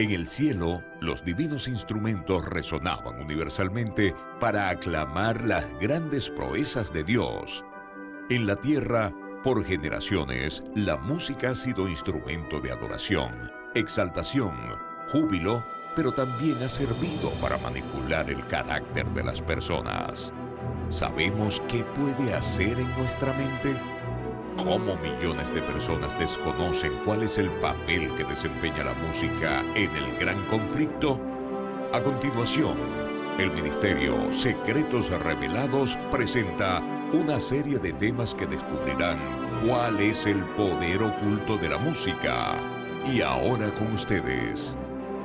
En el cielo, los divinos instrumentos resonaban universalmente para aclamar las grandes proezas de Dios. En la tierra, por generaciones, la música ha sido instrumento de adoración, exaltación, júbilo, pero también ha servido para manipular el carácter de las personas. ¿Sabemos qué puede hacer en nuestra mente? ¿Cómo millones de personas desconocen cuál es el papel que desempeña la música en el gran conflicto? A continuación, el Ministerio Secretos Revelados presenta una serie de temas que descubrirán cuál es el poder oculto de la música. Y ahora con ustedes,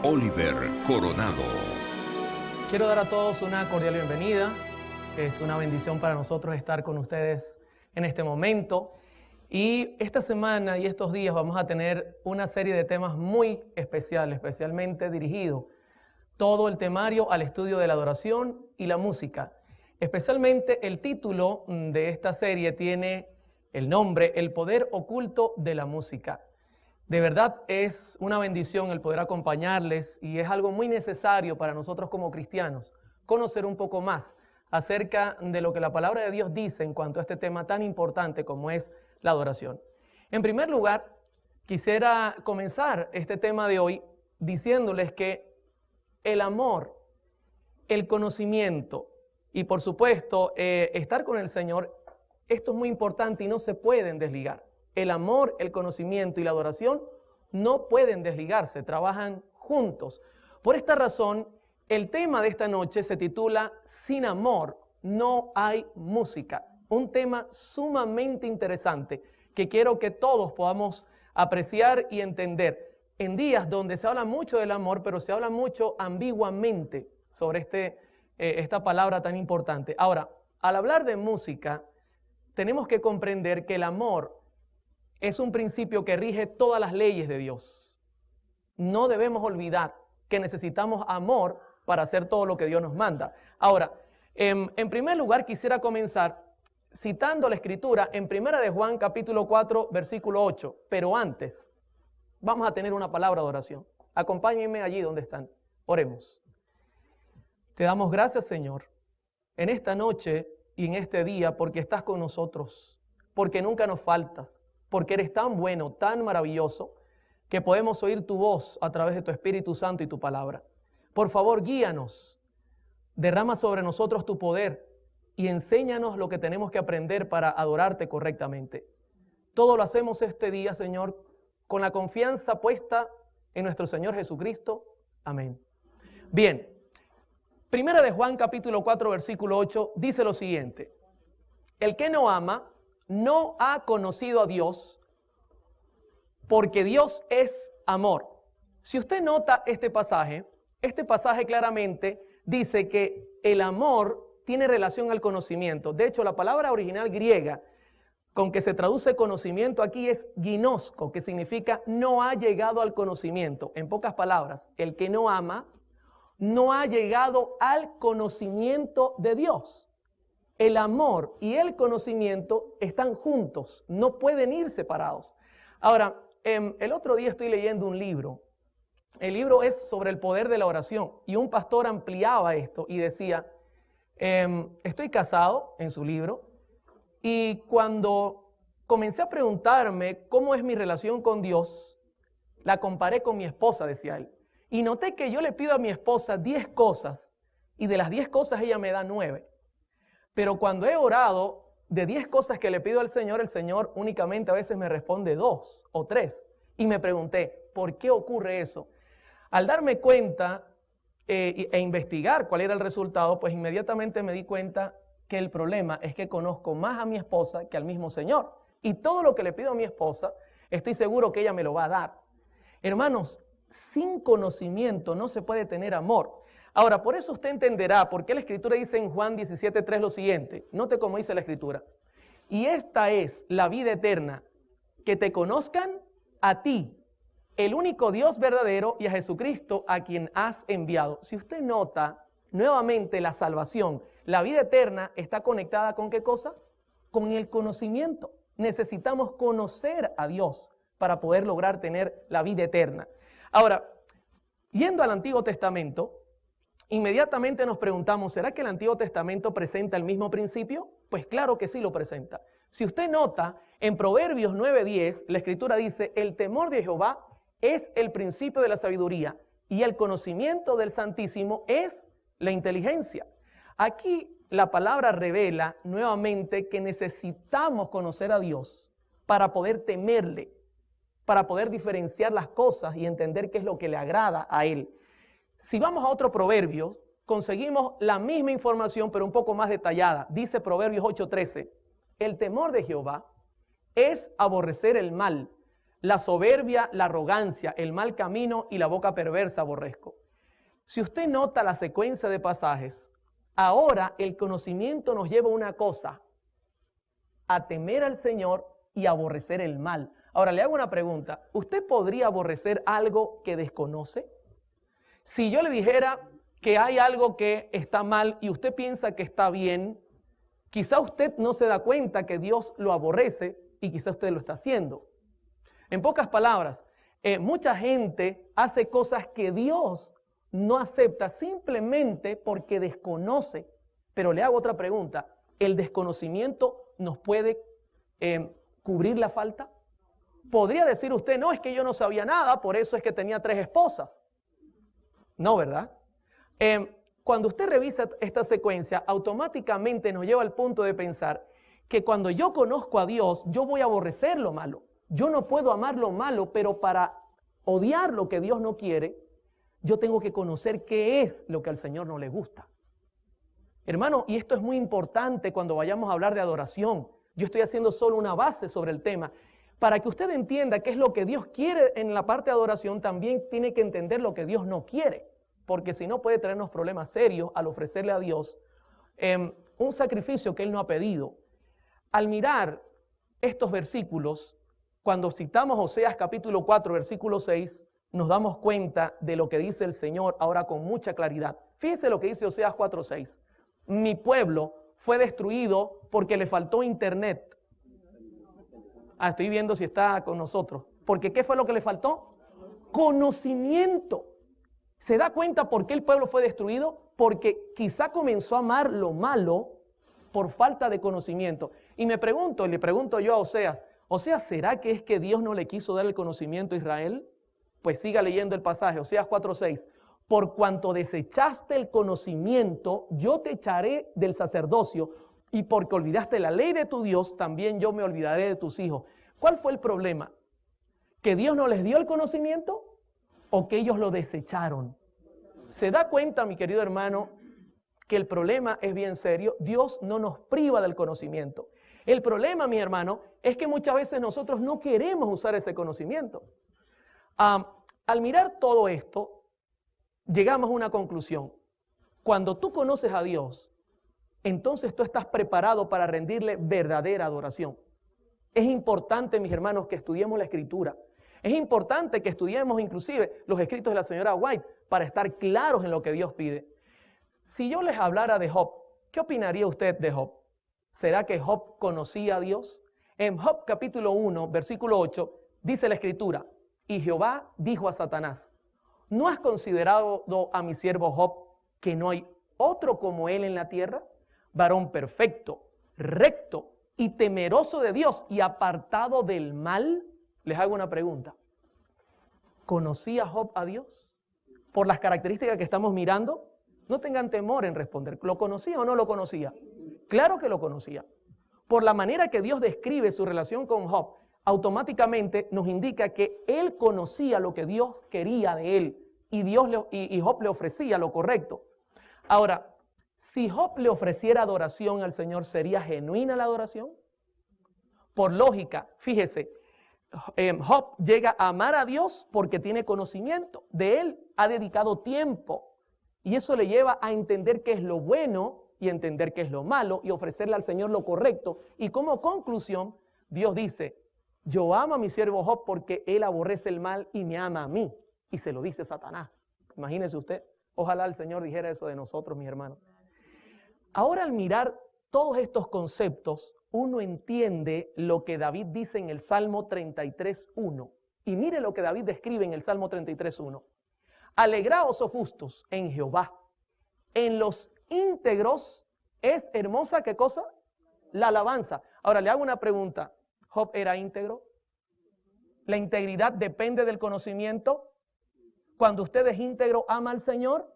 Oliver Coronado. Quiero dar a todos una cordial bienvenida. Es una bendición para nosotros estar con ustedes en este momento. Y esta semana y estos días vamos a tener una serie de temas muy especiales, especialmente dirigido todo el temario al estudio de la adoración y la música. Especialmente el título de esta serie tiene el nombre El poder oculto de la música. De verdad es una bendición el poder acompañarles y es algo muy necesario para nosotros como cristianos conocer un poco más acerca de lo que la palabra de Dios dice en cuanto a este tema tan importante como es la adoración. En primer lugar, quisiera comenzar este tema de hoy diciéndoles que el amor, el conocimiento y por supuesto estar con el Señor, esto es muy importante y no se pueden desligar. El amor, el conocimiento y la adoración no pueden desligarse, trabajan juntos. Por esta razón, el tema de esta noche se titula Sin amor no hay música. Un tema sumamente interesante que quiero que todos podamos apreciar y entender en días donde se habla mucho del amor, pero se habla mucho ambiguamente sobre esta palabra tan importante. Ahora, al hablar de música, tenemos que comprender que el amor es un principio que rige todas las leyes de Dios. No debemos olvidar que necesitamos amor para hacer todo lo que Dios nos manda. Ahora, en primer lugar quisiera comenzar citando la Escritura en 1 de Juan capítulo 4 versículo 8. Pero antes, vamos a tener una palabra de oración. Acompáñenme allí donde están. Oremos. Te damos gracias, Señor, en esta noche y en este día porque estás con nosotros, porque nunca nos faltas, porque eres tan bueno, tan maravilloso, que podemos oír tu voz a través de tu Espíritu Santo y tu palabra. Por favor, guíanos, derrama sobre nosotros tu poder y enséñanos lo que tenemos que aprender para adorarte correctamente. Todo lo hacemos este día, Señor, con la confianza puesta en nuestro Señor Jesucristo. Amén. Bien, 1 de Juan capítulo 4 versículo 8 dice lo siguiente: el que no ama no ha conocido a Dios, porque Dios es amor. Si usted nota este pasaje claramente dice que el amor tiene relación al conocimiento. De hecho, la palabra original griega con que se traduce conocimiento aquí es ginosko, que significa no ha llegado al conocimiento. En pocas palabras, el que no ama no ha llegado al conocimiento de Dios. El amor y el conocimiento están juntos, no pueden ir separados. Ahora, el otro día estoy leyendo un libro. El libro es sobre el poder de la oración y un pastor ampliaba esto y decía, estoy casado en su libro y cuando comencé a preguntarme cómo es mi relación con Dios, la comparé con mi esposa, decía él. Y noté que yo le pido a mi esposa 10 cosas y de las 10 cosas ella me da 9. Pero cuando he orado de 10 cosas que le pido al Señor, el Señor únicamente a veces me responde 2 o 3. Y me pregunté, ¿por qué ocurre eso? Al darme cuenta e investigar cuál era el resultado, pues inmediatamente me di cuenta que el problema es que conozco más a mi esposa que al mismo Señor. Y todo lo que le pido a mi esposa, estoy seguro que ella me lo va a dar. Hermanos, sin conocimiento no se puede tener amor. Ahora, por eso usted entenderá por qué la Escritura dice en Juan 17:3 lo siguiente. Note cómo dice la Escritura. Y esta es la vida eterna, que te conozcan a ti, el único Dios verdadero, y a Jesucristo a quien has enviado. Si usted nota nuevamente la salvación, la vida eterna está conectada ¿con qué cosa? Con el conocimiento. Necesitamos conocer a Dios para poder lograr tener la vida eterna. Ahora, Yendo al Antiguo Testamento, inmediatamente nos preguntamos, ¿será que el Antiguo Testamento presenta el mismo principio? Pues claro que sí lo presenta. Si usted nota, en Proverbios 9:10, la Escritura dice, el temor de Jehová es el principio de la sabiduría y el conocimiento del Santísimo es la inteligencia. Aquí la palabra revela nuevamente que necesitamos conocer a Dios para poder temerle, para poder diferenciar las cosas y entender qué es lo que le agrada a Él. Si vamos a otro proverbio, conseguimos la misma información, pero un poco más detallada. Dice Proverbios 8:13, el temor de Jehová es aborrecer el mal, la soberbia, la arrogancia, el mal camino y la boca perversa aborrezco. Si usted nota la secuencia de pasajes, ahora el conocimiento nos lleva a una cosa, a temer al Señor y aborrecer el mal. Ahora le hago una pregunta, ¿usted podría aborrecer algo que desconoce? Si yo le dijera que hay algo que está mal y usted piensa que está bien, quizá usted no se da cuenta que Dios lo aborrece y quizá usted lo está haciendo. En pocas palabras, mucha gente hace cosas que Dios no acepta simplemente porque desconoce. Pero le hago otra pregunta, ¿el desconocimiento nos puede cubrir la falta? ¿Podría decir usted, no, es que yo no sabía nada, por eso es que tenía 3 esposas? No, ¿verdad? Cuando usted revisa esta secuencia, automáticamente nos lleva al punto de pensar que cuando yo conozco a Dios, yo voy a aborrecer lo malo. Yo no puedo amar lo malo, pero para odiar lo que Dios no quiere, yo tengo que conocer qué es lo que al Señor no le gusta. Hermano, y esto es muy importante cuando vayamos a hablar de adoración. Yo estoy haciendo solo una base sobre el tema. Para que usted entienda qué es lo que Dios quiere en la parte de adoración, también tiene que entender lo que Dios no quiere. Porque si no puede traernos problemas serios al ofrecerle a Dios un sacrificio que Él no ha pedido. Al mirar estos versículos, cuando citamos Oseas capítulo 4, versículo 6, nos damos cuenta de lo que dice el Señor ahora con mucha claridad. Fíjense lo que dice Oseas 4, 6. Mi pueblo fue destruido porque le faltó internet. Estoy viendo si está con nosotros. Porque ¿qué fue lo que le faltó? Conocimiento. ¿Se da cuenta por qué el pueblo fue destruido? Porque quizá comenzó a amar lo malo por falta de conocimiento. Y le pregunto yo a Oseas, ¿será que es que Dios no le quiso dar el conocimiento a Israel? Pues siga leyendo el pasaje, Oseas 4:6. Por cuanto desechaste el conocimiento, yo te echaré del sacerdocio, y porque olvidaste la ley de tu Dios, también yo me olvidaré de tus hijos. ¿Cuál fue el problema? ¿Que Dios no les dio el conocimiento o que ellos lo desecharon? ¿Se da cuenta, mi querido hermano, que el problema es bien serio? Dios no nos priva del conocimiento. El problema, mi hermano, es que muchas veces nosotros no queremos usar ese conocimiento. Al mirar todo esto, llegamos a una conclusión. Cuando tú conoces a Dios, entonces tú estás preparado para rendirle verdadera adoración. Es importante, mis hermanos, que estudiemos la Escritura. Es importante que estudiemos inclusive los escritos de la señora White para estar claros en lo que Dios pide. Si yo les hablara de Job, ¿qué opinaría usted de Job? ¿Será que Job conocía a Dios? En Job capítulo 1, versículo 8, dice la Escritura, y Jehová dijo a Satanás, ¿no has considerado a mi siervo Job que no hay otro como él en la tierra? Varón perfecto, recto y temeroso de Dios y apartado del mal. Les hago una pregunta. ¿Conocía Job a Dios? Por las características que estamos mirando, no tengan temor en responder. ¿Lo conocía o no lo conocía? Claro que lo conocía. Por la manera que Dios describe su relación con Job, automáticamente nos indica que él conocía lo que Dios quería de él y Job le ofrecía lo correcto. Ahora, si Job le ofreciera adoración al Señor, ¿sería genuina la adoración? Por lógica, fíjese, Job llega a amar a Dios porque tiene conocimiento de Él, ha dedicado tiempo y eso le lleva a entender qué es lo bueno y entender qué es lo malo y ofrecerle al Señor lo correcto. Y como conclusión, Dios dice, yo amo a mi siervo Job porque él aborrece el mal y me ama a mí. Y se lo dice Satanás. Imagínese usted, ojalá el Señor dijera eso de nosotros, mis hermanos. Ahora al mirar todos estos conceptos, uno entiende lo que David dice en el Salmo 33:1. Y mire lo que David describe en el Salmo 33:1. Alegraos, oh justos, en Jehová. En los íntegros es hermosa, ¿qué cosa? La alabanza. Ahora le hago una pregunta. ¿Job era íntegro? ¿La integridad depende del conocimiento? Cuando usted es íntegro, ama al Señor.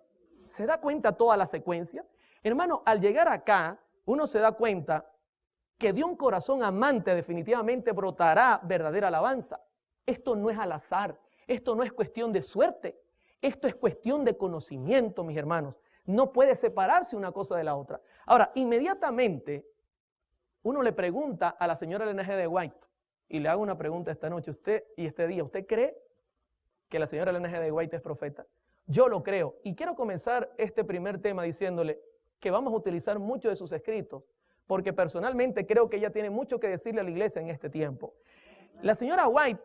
¿Se da cuenta toda la secuencia? Hermano, al llegar acá, uno se da cuenta que de un corazón amante definitivamente brotará verdadera alabanza. Esto no es al azar, esto no es cuestión de suerte, esto es cuestión de conocimiento, mis hermanos. No puede separarse una cosa de la otra. Ahora, inmediatamente, uno le pregunta a la señora Ellen G. de White, y le hago una pregunta esta noche, usted y este día, ¿usted cree que la señora Ellen G. de White es profeta? Yo lo creo, y quiero comenzar este primer tema diciéndole que vamos a utilizar muchos de sus escritos, porque personalmente creo que ella tiene mucho que decirle a la iglesia en este tiempo. La señora White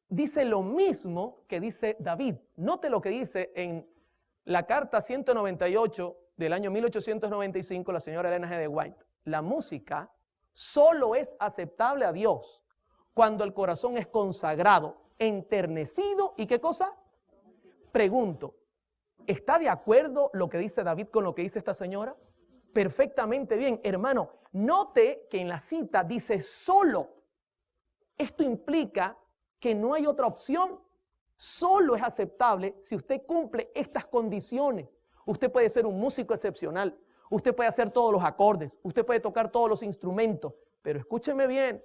dice lo mismo que dice David. Note lo que dice en la carta 198 del año 1895, la señora Ellen G. de White. La música solo es aceptable a Dios cuando el corazón es consagrado, enternecido, ¿y qué cosa? Pregunto, ¿está de acuerdo lo que dice David con lo que dice esta señora? Perfectamente bien, hermano. Note que en la cita dice solo. Esto implica que no hay otra opción. Solo es aceptable si usted cumple estas condiciones. Usted puede ser un músico excepcional. Usted puede hacer todos los acordes. Usted puede tocar todos los instrumentos. Pero escúcheme bien.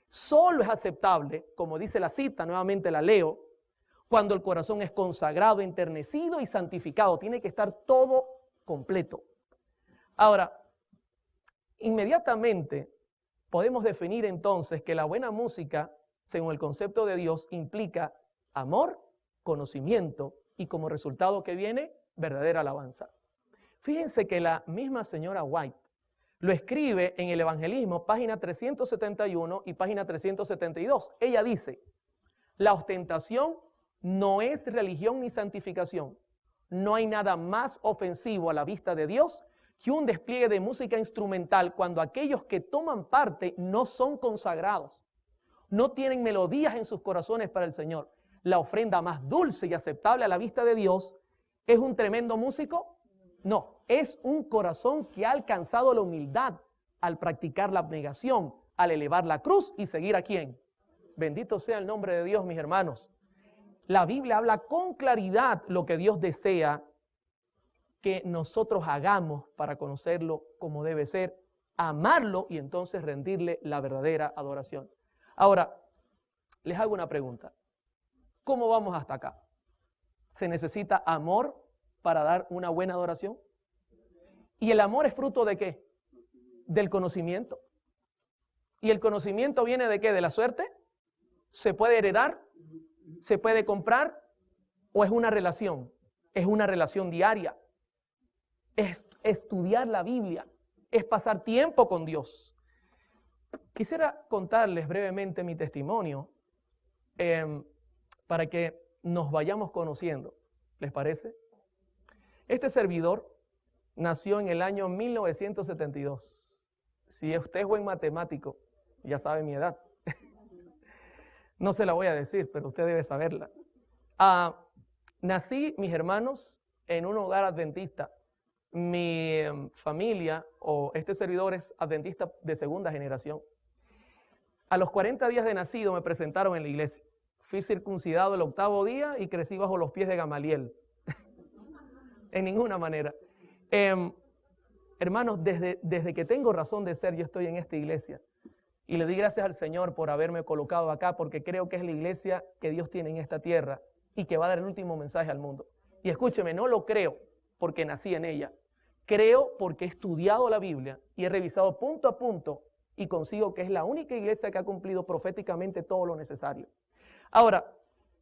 Solo es aceptable, como dice la cita, nuevamente la leo, cuando el corazón es consagrado, enternecido y santificado. Tiene que estar todo completo. Ahora, inmediatamente podemos definir entonces que la buena música, según el concepto de Dios, implica amor, conocimiento y como resultado que viene, verdadera alabanza. Fíjense que la misma señora White lo escribe en el Evangelismo, página 371 y página 372. Ella dice, la ostentación no es religión ni santificación. No hay nada más ofensivo a la vista de Dios que un despliegue de música instrumental cuando aquellos que toman parte no son consagrados, no tienen melodías en sus corazones para el Señor. La ofrenda más dulce y aceptable a la vista de Dios, ¿es un tremendo músico? No, es un corazón que ha alcanzado la humildad al practicar la abnegación, al elevar la cruz y seguir a ¿quién? Bendito sea el nombre de Dios, mis hermanos. La Biblia habla con claridad lo que Dios desea que nosotros hagamos para conocerlo como debe ser, amarlo y entonces rendirle la verdadera adoración. Ahora, les hago una pregunta. ¿Cómo vamos hasta acá? ¿Se necesita amor para dar una buena adoración? ¿Y el amor es fruto de qué? Del conocimiento. ¿Y el conocimiento viene de qué? ¿De la suerte? ¿Se puede heredar? ¿Se puede comprar? ¿O es una relación? Es una relación diaria. Es estudiar la Biblia. Es pasar tiempo con Dios. Quisiera contarles brevemente mi testimonio para que nos vayamos conociendo. ¿Les parece? Este servidor nació en el año 1972. Si usted es buen matemático, ya sabe mi edad. No se la voy a decir, pero usted debe saberla. Nací, mis hermanos, en un hogar adventista. Mi familia o este servidor es adventista de segunda generación. A los 40 días de nacido me presentaron en la iglesia. Fui circuncidado el 8º día y crecí bajo los pies de Gamaliel. En ninguna manera. Hermanos, desde que tengo razón de ser, yo estoy en esta iglesia. Y le di gracias al Señor por haberme colocado acá, porque creo que es la iglesia que Dios tiene en esta tierra y que va a dar el último mensaje al mundo. Y escúcheme, no lo creo porque nací en ella. Creo porque he estudiado la Biblia y he revisado punto a punto y consigo que es la única iglesia que ha cumplido proféticamente todo lo necesario. Ahora,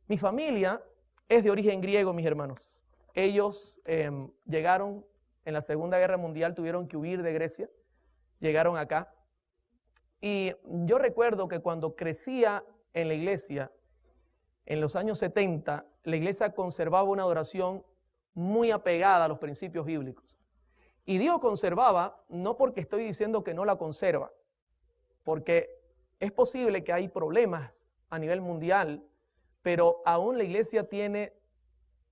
mi familia es de origen griego, mis hermanos. Ellos llegaron en la Segunda Guerra Mundial, tuvieron que huir de Grecia, llegaron acá. Y yo recuerdo que cuando crecía en la iglesia, en los años 70, la iglesia conservaba una adoración muy apegada a los principios bíblicos. Y digo conservaba, no porque estoy diciendo que no la conserva, porque es posible que hay problemas a nivel mundial, pero aún la iglesia tiene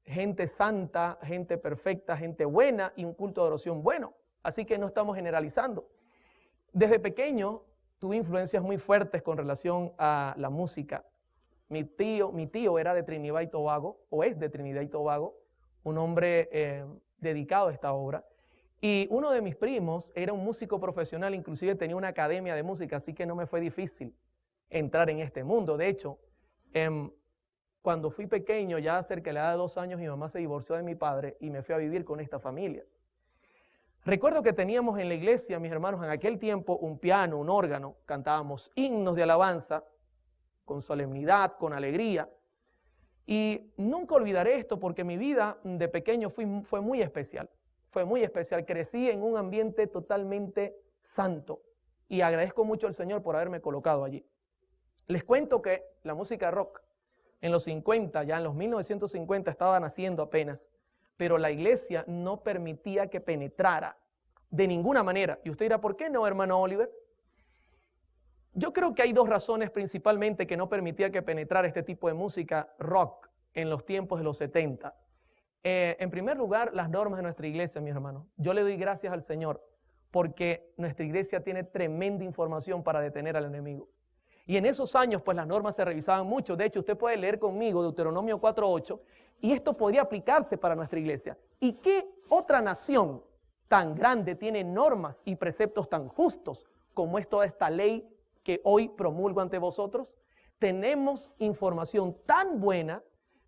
gente santa, gente perfecta, gente buena y un culto de adoración bueno. Así que no estamos generalizando. Desde pequeño tuve influencias muy fuertes con relación a la música. Mi tío era de Trinidad y Tobago, o es de Trinidad y Tobago, un hombre dedicado a esta obra. Y uno de mis primos era un músico profesional, inclusive tenía una academia de música, así que no me fue difícil entrar en este mundo. De hecho, cuando fui pequeño, ya cerca de la edad de 2 años, mi mamá se divorció de mi padre y me fui a vivir con esta familia. Recuerdo que teníamos en la iglesia, mis hermanos, en aquel tiempo un piano, un órgano, cantábamos himnos de alabanza con solemnidad, con alegría. Y nunca olvidaré esto porque mi vida de pequeño fue muy especial. Fue muy especial. Crecí en un ambiente totalmente santo y agradezco mucho al Señor por haberme colocado allí. Les cuento que la música rock en los 50, ya en los 1950 estaba naciendo apenas, pero la iglesia no permitía que penetrara de ninguna manera. Y usted dirá, ¿por qué no, hermano Oliver? Yo creo que hay 2 razones principalmente que no permitía que penetrara este tipo de música rock en los tiempos de los 70. En primer lugar, las normas de nuestra iglesia, mis hermanos. Yo le doy gracias al Señor porque nuestra iglesia tiene tremenda información para detener al enemigo. Y en esos años, pues las normas se revisaban mucho. De hecho, usted puede leer conmigo Deuteronomio 4:8 y esto podría aplicarse para nuestra iglesia. ¿Y qué otra nación tan grande tiene normas y preceptos tan justos como es toda esta ley que hoy promulgo ante vosotros? Tenemos información tan buena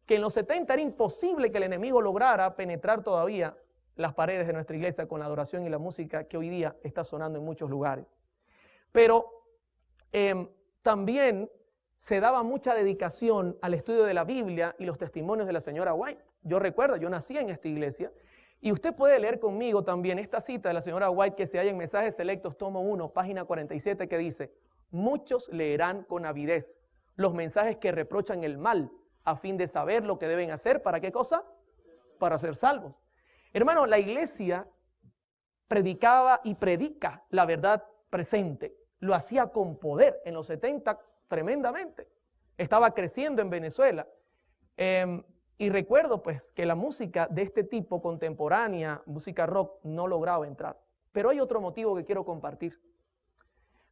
que en los 70 era imposible que el enemigo lograra penetrar todavía las paredes de nuestra iglesia con la adoración y la música que hoy día está sonando en muchos lugares. Pero también se daba mucha dedicación al estudio de la Biblia y los testimonios de la señora White. Yo recuerdo, yo nací en esta iglesia y usted puede leer conmigo también esta cita de la señora White que se halla en Mensajes Selectos, tomo 1, página 47, que dice: muchos leerán con avidez los mensajes que reprochan el mal a fin de saber lo que deben hacer. ¿Para qué cosa? Para ser salvos. Hermano, la iglesia predicaba y predica la verdad presente. Lo hacía con poder en los 70 tremendamente. Estaba creciendo en Venezuela. Y recuerdo pues que la música de este tipo contemporánea, música rock, no lograba entrar. Pero hay otro motivo que quiero compartir.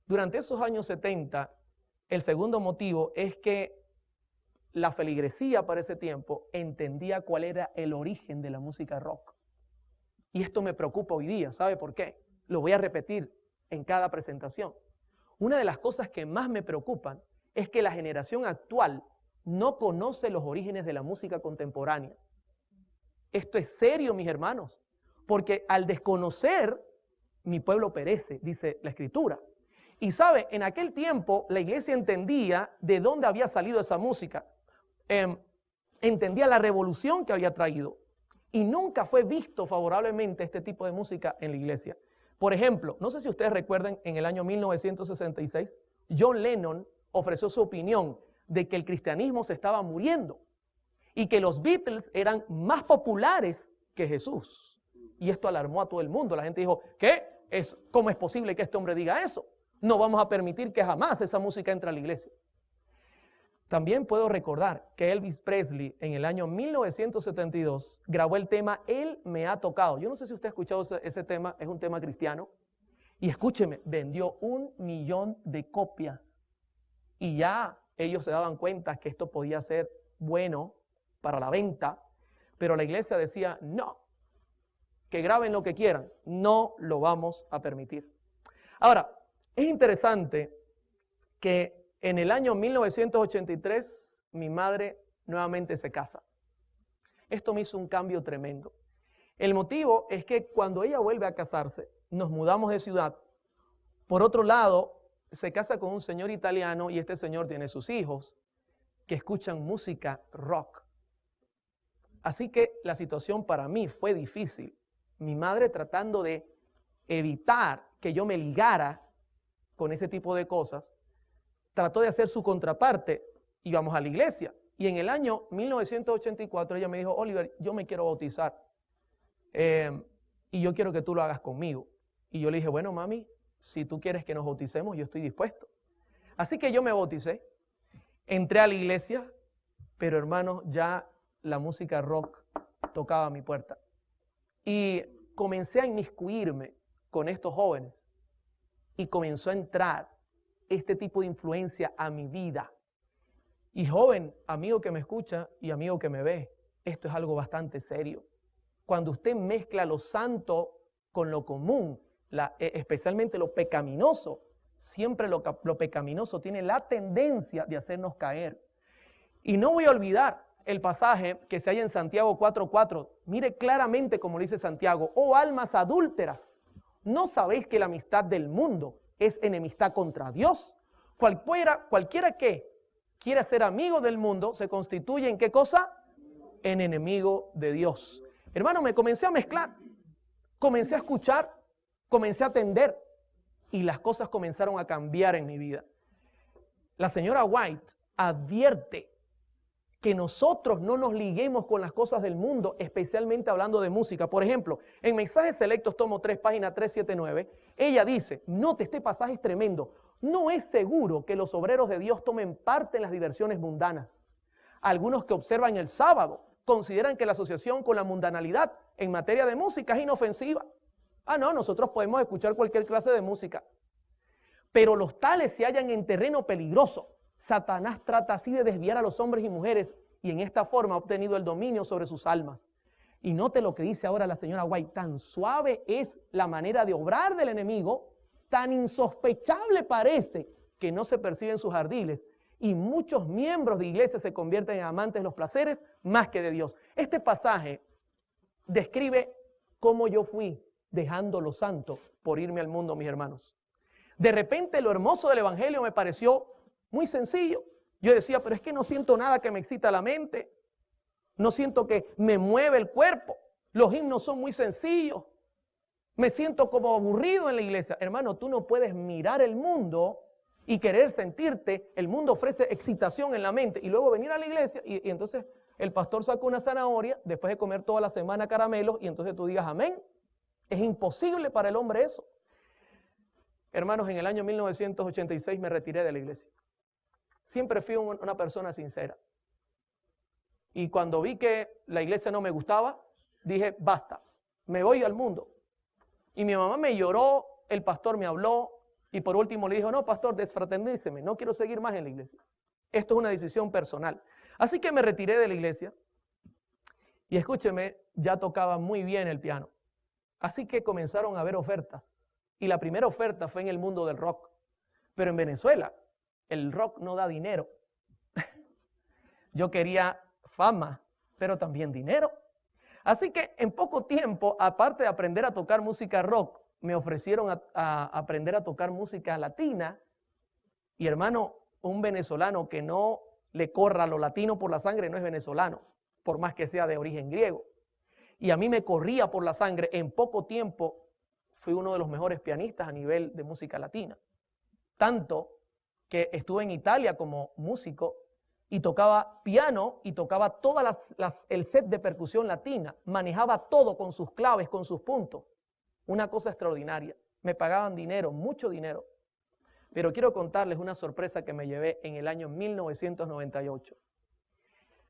Durante esos años 70, el segundo motivo es que la feligresía para ese tiempo entendía cuál era el origen de la música rock. Y esto me preocupa hoy día. ¿Sabe por qué? Lo voy a repetir en cada presentación. Una de las cosas que más me preocupan es que la generación actual no conoce los orígenes de la música contemporánea. Esto es serio, mis hermanos, porque al desconocer, mi pueblo perece, dice la Escritura. Y sabe, en aquel tiempo la iglesia entendía de dónde había salido esa música. Entendía la revolución que había traído. Y nunca fue visto favorablemente este tipo de música en la iglesia. Por ejemplo, no sé si ustedes recuerdan, en el año 1966, John Lennon ofreció su opinión de que el cristianismo se estaba muriendo y que los Beatles eran más populares que Jesús. Y esto alarmó a todo el mundo. La gente dijo, ¿cómo es posible que este hombre diga eso? No vamos a permitir que jamás esa música entre a la iglesia. También puedo recordar que Elvis Presley en el año 1972 grabó el tema Él me ha tocado. Yo no sé si usted ha escuchado ese tema, es un tema cristiano. Y escúcheme, vendió 1 millón de copias. Y ya ellos se daban cuenta que esto podía ser bueno para la venta, pero la iglesia decía, no, que graben lo que quieran, no lo vamos a permitir. Ahora, es interesante que en el año 1983 mi madre nuevamente se casa. Esto me hizo un cambio tremendo. El motivo es que cuando ella vuelve a casarse, nos mudamos de ciudad. Por otro lado, se casa con un señor italiano y este señor tiene sus hijos que escuchan música rock. Así que la situación para mí fue difícil. Mi madre tratando de evitar que yo me ligara con ese tipo de cosas, trató de hacer su contraparte, íbamos a la iglesia. Y en el año 1984 ella me dijo, Oliver, yo me quiero bautizar y yo quiero que tú lo hagas conmigo. Y yo le dije, bueno, mami, si tú quieres que nos bauticemos, yo estoy dispuesto. Así que yo me bauticé, entré a la iglesia, pero hermanos, ya la música rock tocaba mi puerta. Y comencé a inmiscuirme con estos jóvenes y comenzó a entrar este tipo de influencia a mi vida. Y joven, amigo que me escucha y amigo que me ve, esto es algo bastante serio. Cuando usted mezcla lo santo con lo común, especialmente lo pecaminoso, siempre lo pecaminoso tiene la tendencia de hacernos caer. Y no voy a olvidar el pasaje que se halla en Santiago 4:4. Mire claramente como dice Santiago: oh almas adúlteras, ¿no sabéis que la amistad del mundo es enemistad contra Dios? Cualquiera que quiera ser amigo del mundo se constituye ¿en qué cosa? En enemigo de Dios. Hermano, me comencé a mezclar, comencé a escuchar, comencé a atender y las cosas comenzaron a cambiar en mi vida. La señora White advierte que nosotros no nos liguemos con las cosas del mundo, especialmente hablando de música. Por ejemplo, en Mensajes Selectos, tomo 3, página 379, ella dice, note, este pasaje es tremendo, no es seguro que los obreros de Dios tomen parte en las diversiones mundanas. Algunos que observan el sábado consideran que la asociación con la mundanalidad en materia de música es inofensiva. Ah, no, nosotros podemos escuchar cualquier clase de música. Pero los tales se hallan en terreno peligroso. Satanás trata así de desviar a los hombres y mujeres y en esta forma ha obtenido el dominio sobre sus almas. Y note lo que dice ahora la señora White, tan suave es la manera de obrar del enemigo, tan insospechable parece que no se perciben sus ardiles y muchos miembros de iglesias se convierten en amantes de los placeres más que de Dios. Este pasaje describe cómo yo fui dejando lo santo por irme al mundo, mis hermanos. De repente lo hermoso del evangelio me pareció muy sencillo. Yo decía, pero es que no siento nada que me excita la mente. No siento que me mueve el cuerpo. Los himnos son muy sencillos. Me siento como aburrido en la iglesia. Hermano, tú no puedes mirar el mundo y querer sentirte. El mundo ofrece excitación en la mente y luego venir a la iglesia y entonces el pastor saca una zanahoria después de comer toda la semana caramelos y entonces tú digas amén. Es imposible para el hombre eso. Hermanos, en el año 1986 me retiré de la iglesia. Siempre fui una persona sincera. Y cuando vi que la iglesia no me gustaba, dije, basta, me voy al mundo. Y mi mamá me lloró, el pastor me habló, y por último le dijo, no, pastor, desfraterníceme, no quiero seguir más en la iglesia. Esto es una decisión personal. Así que me retiré de la iglesia, y escúcheme, ya tocaba muy bien el piano. Así que comenzaron a haber ofertas, y la primera oferta fue en el mundo del rock. Pero en Venezuela, el rock no da dinero. Yo quería fama, pero también dinero. Así que en poco tiempo, aparte de aprender a tocar música rock, me ofrecieron a aprender a tocar música latina. Y hermano, un venezolano que no le corra lo latino por la sangre no es venezolano, por más que sea de origen griego. Y a mí me corría por la sangre. En poco tiempo fui uno de los mejores pianistas a nivel de música latina. Tanto que estuve en Italia como músico y tocaba piano y tocaba toda el set de percusión latina. Manejaba todo con sus claves, con sus puntos. Una cosa extraordinaria. Me pagaban dinero, mucho dinero. Pero quiero contarles una sorpresa que me llevé en el año 1998.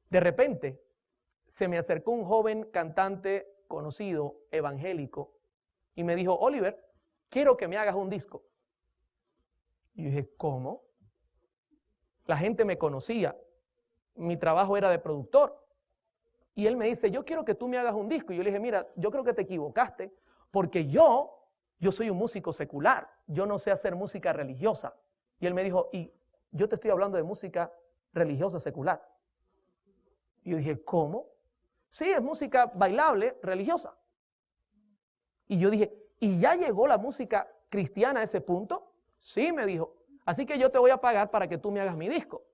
De repente, se me acercó un joven cantante conocido, evangélico, y me dijo, Oliver, quiero que me hagas un disco. Y yo dije, ¿cómo? La gente me conocía, mi trabajo era de productor. Y él me dice, yo quiero que tú me hagas un disco. Y yo le dije, mira, yo creo que te equivocaste, porque yo soy un músico secular, yo no sé hacer música religiosa. Y él me dijo, y yo te estoy hablando de música religiosa secular. Y yo dije, ¿cómo? Sí, es música bailable, religiosa. Y yo dije, ¿y ya llegó la música cristiana a ese punto? Sí, me dijo, así que yo te voy a pagar para que tú me hagas mi disco.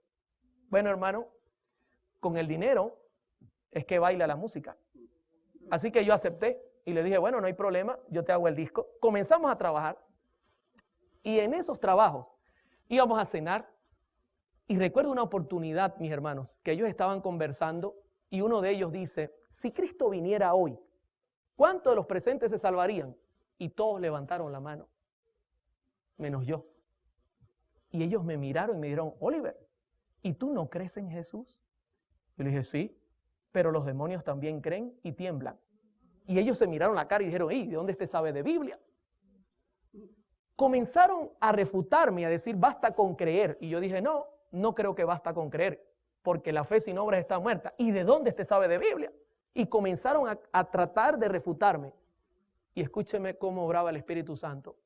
Bueno, hermano, con el dinero es que baila la música. Así que yo acepté y le dije, bueno, no hay problema, yo te hago el disco. Comenzamos a trabajar y en esos trabajos íbamos a cenar y recuerdo una oportunidad, mis hermanos, que ellos estaban conversando y uno de ellos dice, si Cristo viniera hoy, ¿cuántos de los presentes se salvarían? Y todos levantaron la mano, menos yo. Y ellos me miraron y me dijeron, Oliver, ¿y tú no crees en Jesús? Yo le dije, sí. pero los demonios también creen y tiemblan. Y ellos se miraron la cara y dijeron, ¿de dónde este sabe de Biblia? Comenzaron a refutarme, a decir, basta con creer. Y yo dije, no creo que basta con creer, porque la fe sin obras está muerta. ¿Y de dónde este sabe de Biblia? Y comenzaron a tratar de refutarme. Y escúcheme cómo obraba el Espíritu Santo.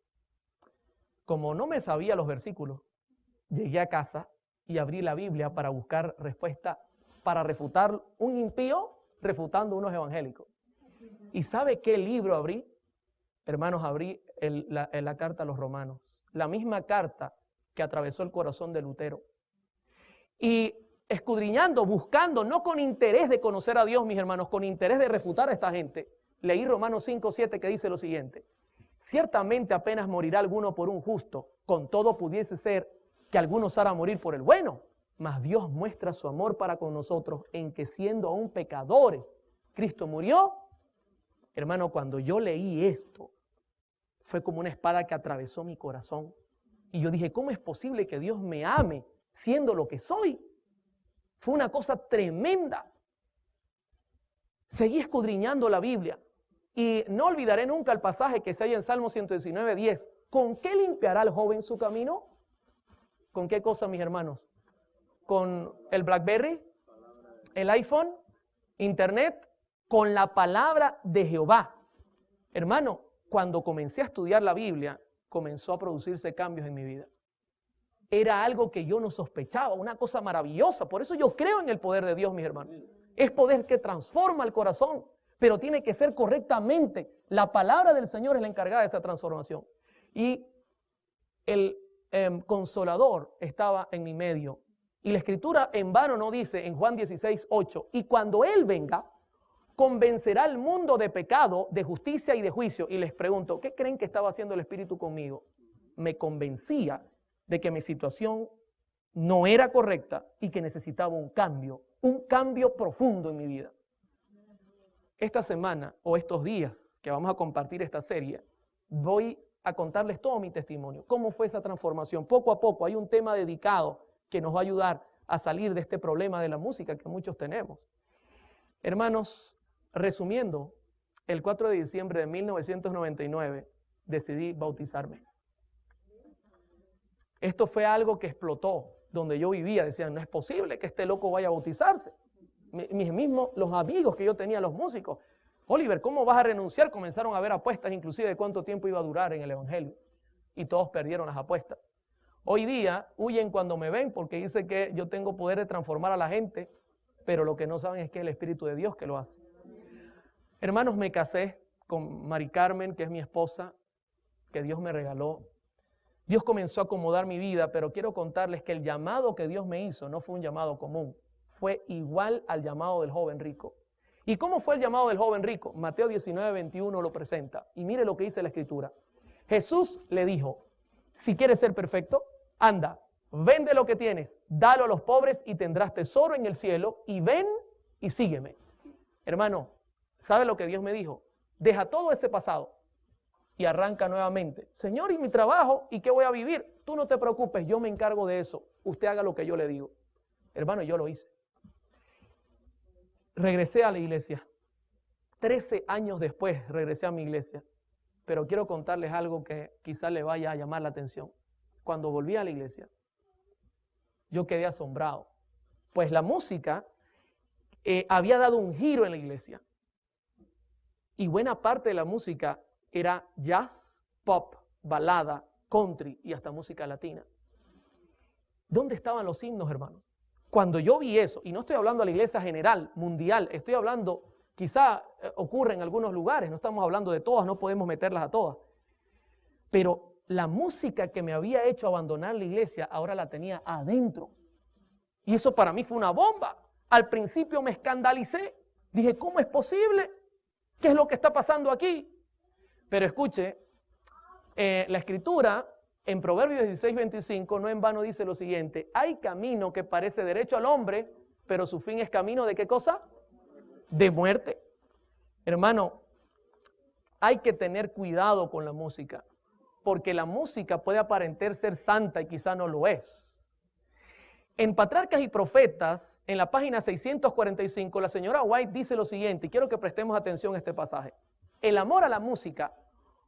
Como no me sabía los versículos, llegué a casa y abrí la Biblia para buscar respuesta, para refutar un impío refutando unos evangélicos. ¿Y sabe qué libro abrí? Hermanos, abrí la carta a los Romanos. La misma carta que atravesó el corazón de Lutero. Y escudriñando, buscando, no con interés de conocer a Dios, mis hermanos, con interés de refutar a esta gente, leí Romanos 5:7 que dice lo siguiente. Ciertamente apenas morirá alguno por un justo, con todo pudiese ser que alguno osara morir por el bueno, mas Dios muestra su amor para con nosotros en que siendo aún pecadores, Cristo murió. Hermano, cuando yo leí esto, fue como una espada que atravesó mi corazón. Y yo dije, ¿cómo es posible que Dios me ame siendo lo que soy? Fue una cosa tremenda. Seguí escudriñando la Biblia. Y no olvidaré nunca el pasaje que se halla en Salmo 119:10. ¿Con qué limpiará el joven su camino? ¿Con qué cosa, mis hermanos? ¿Con el BlackBerry? ¿El iPhone? ¿Internet? Con la palabra de Jehová. Hermano, cuando comencé a estudiar la Biblia, comenzó a producirse cambios en mi vida. Era algo que yo no sospechaba, una cosa maravillosa. Por eso yo creo en el poder de Dios, mis hermanos. Es poder que transforma el corazón, pero tiene que ser correctamente. La palabra del Señor es la encargada de esa transformación. Y el Consolador estaba en mi medio. Y la Escritura en vano no dice en Juan 16:8, y cuando Él venga, convencerá al mundo de pecado, de justicia y de juicio. Y les pregunto, ¿qué creen que estaba haciendo el Espíritu conmigo? Me convencía de que mi situación no era correcta y que necesitaba un cambio profundo en mi vida. Esta semana o estos días que vamos a compartir esta serie, voy a contarles todo mi testimonio, cómo fue esa transformación. Poco a poco hay un tema dedicado que nos va a ayudar a salir de este problema de la música que muchos tenemos. Hermanos, resumiendo, el 4 de diciembre de 1999 decidí bautizarme. Esto fue algo que explotó donde yo vivía. Decían, no es posible que este loco vaya a bautizarse. Mis mismos, los amigos que yo tenía, los músicos, Oliver, ¿cómo vas a renunciar? Comenzaron a haber apuestas inclusive de cuánto tiempo iba a durar en el evangelio. Y todos perdieron las apuestas. Hoy día huyen cuando me ven porque dice que yo tengo poder de transformar a la gente, pero lo que no saben es que es el Espíritu de Dios que lo hace. Hermanos, me casé con Mari Carmen, que es mi esposa, que Dios me regaló. Dios comenzó a acomodar mi vida, pero quiero contarles que el llamado que Dios me hizo no fue un llamado común, fue igual al llamado del joven rico. ¿Y cómo fue el llamado del joven rico? Mateo 19:21 lo presenta. Y mire lo que dice la Escritura. Jesús le dijo, si quieres ser perfecto, anda, vende lo que tienes, dalo a los pobres y tendrás tesoro en el cielo, y ven y sígueme. Hermano, ¿sabe lo que Dios me dijo? Deja todo ese pasado y arranca nuevamente. Señor, ¿y mi trabajo? ¿Y qué voy a vivir? Tú no te preocupes, yo me encargo de eso. Usted haga lo que yo le digo. Hermano, yo lo hice. Regresé a la iglesia. 13 años después regresé a mi iglesia. Pero quiero contarles algo que quizás le vaya a llamar la atención. Cuando volví a la iglesia, yo quedé asombrado. Pues la música había dado un giro en la iglesia. Y buena parte de la música era jazz, pop, balada, country y hasta música latina. ¿Dónde estaban los himnos, hermanos? Cuando yo vi eso, y no estoy hablando a la iglesia general, mundial, estoy hablando, quizá ocurre en algunos lugares, no estamos hablando de todas, no podemos meterlas a todas. Pero la música que me había hecho abandonar la iglesia, ahora la tenía adentro. Y eso para mí fue una bomba. Al principio me escandalicé. Dije, ¿cómo es posible? ¿Qué es lo que está pasando aquí? Pero escuche, la Escritura en Proverbios 16:25 no en vano dice lo siguiente: hay camino que parece derecho al hombre, pero su fin es camino ¿de qué cosa? De muerte. Hermano, hay que tener cuidado con la música, porque la música puede aparentar ser santa y quizá no lo es. En Patriarcas y Profetas, en la página 645, la señora White dice lo siguiente, y quiero que prestemos atención a este pasaje. El amor a la música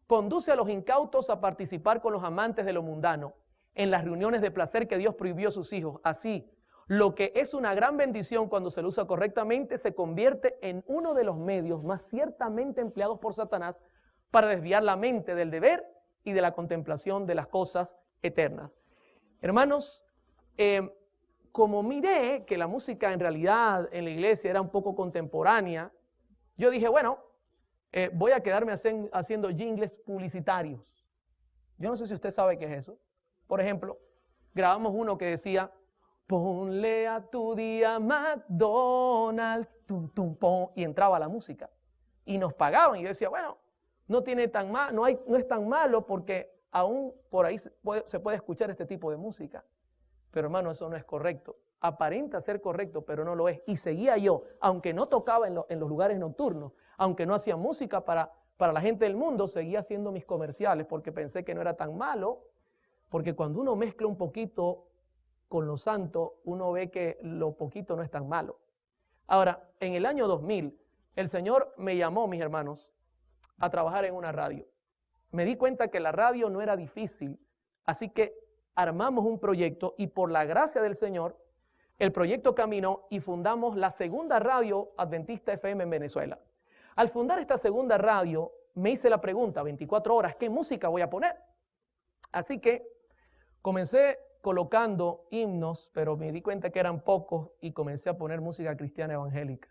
conduce a los incautos a participar con los amantes de lo mundano en las reuniones de placer que Dios prohibió a sus hijos. Así, lo que es una gran bendición cuando se lo usa correctamente se convierte en uno de los medios más ciertamente empleados por Satanás para desviar la mente del deber y de la contemplación de las cosas eternas. Hermanos, como miré que la música en realidad en la iglesia era un poco contemporánea, yo dije, bueno, voy a quedarme haciendo jingles publicitarios. Yo no sé si usted sabe qué es eso. Por ejemplo, grabamos uno que decía, ponle a tu día McDonald's, tum, tum, pom, y entraba la música. Y nos pagaban, y yo decía, bueno, no es tan malo porque aún por ahí se puede escuchar este tipo de música. Pero hermano, eso no es correcto. Aparenta ser correcto, pero no lo es. Y seguía yo, aunque no tocaba en los lugares nocturnos, aunque no hacía música para la gente del mundo, seguía haciendo mis comerciales porque pensé que no era tan malo, porque cuando uno mezcla un poquito con lo santo, uno ve que lo poquito no es tan malo. Ahora, en el año 2000, el Señor me llamó, mis hermanos, a trabajar en una radio. Me di cuenta que la radio no era difícil, así que armamos un proyecto y por la gracia del Señor, el proyecto caminó y fundamos la segunda radio Adventista FM en Venezuela. Al fundar esta segunda radio, me hice la pregunta, 24 horas, ¿qué música voy a poner? Así que comencé colocando himnos, pero me di cuenta que eran pocos y comencé a poner música cristiana evangélica.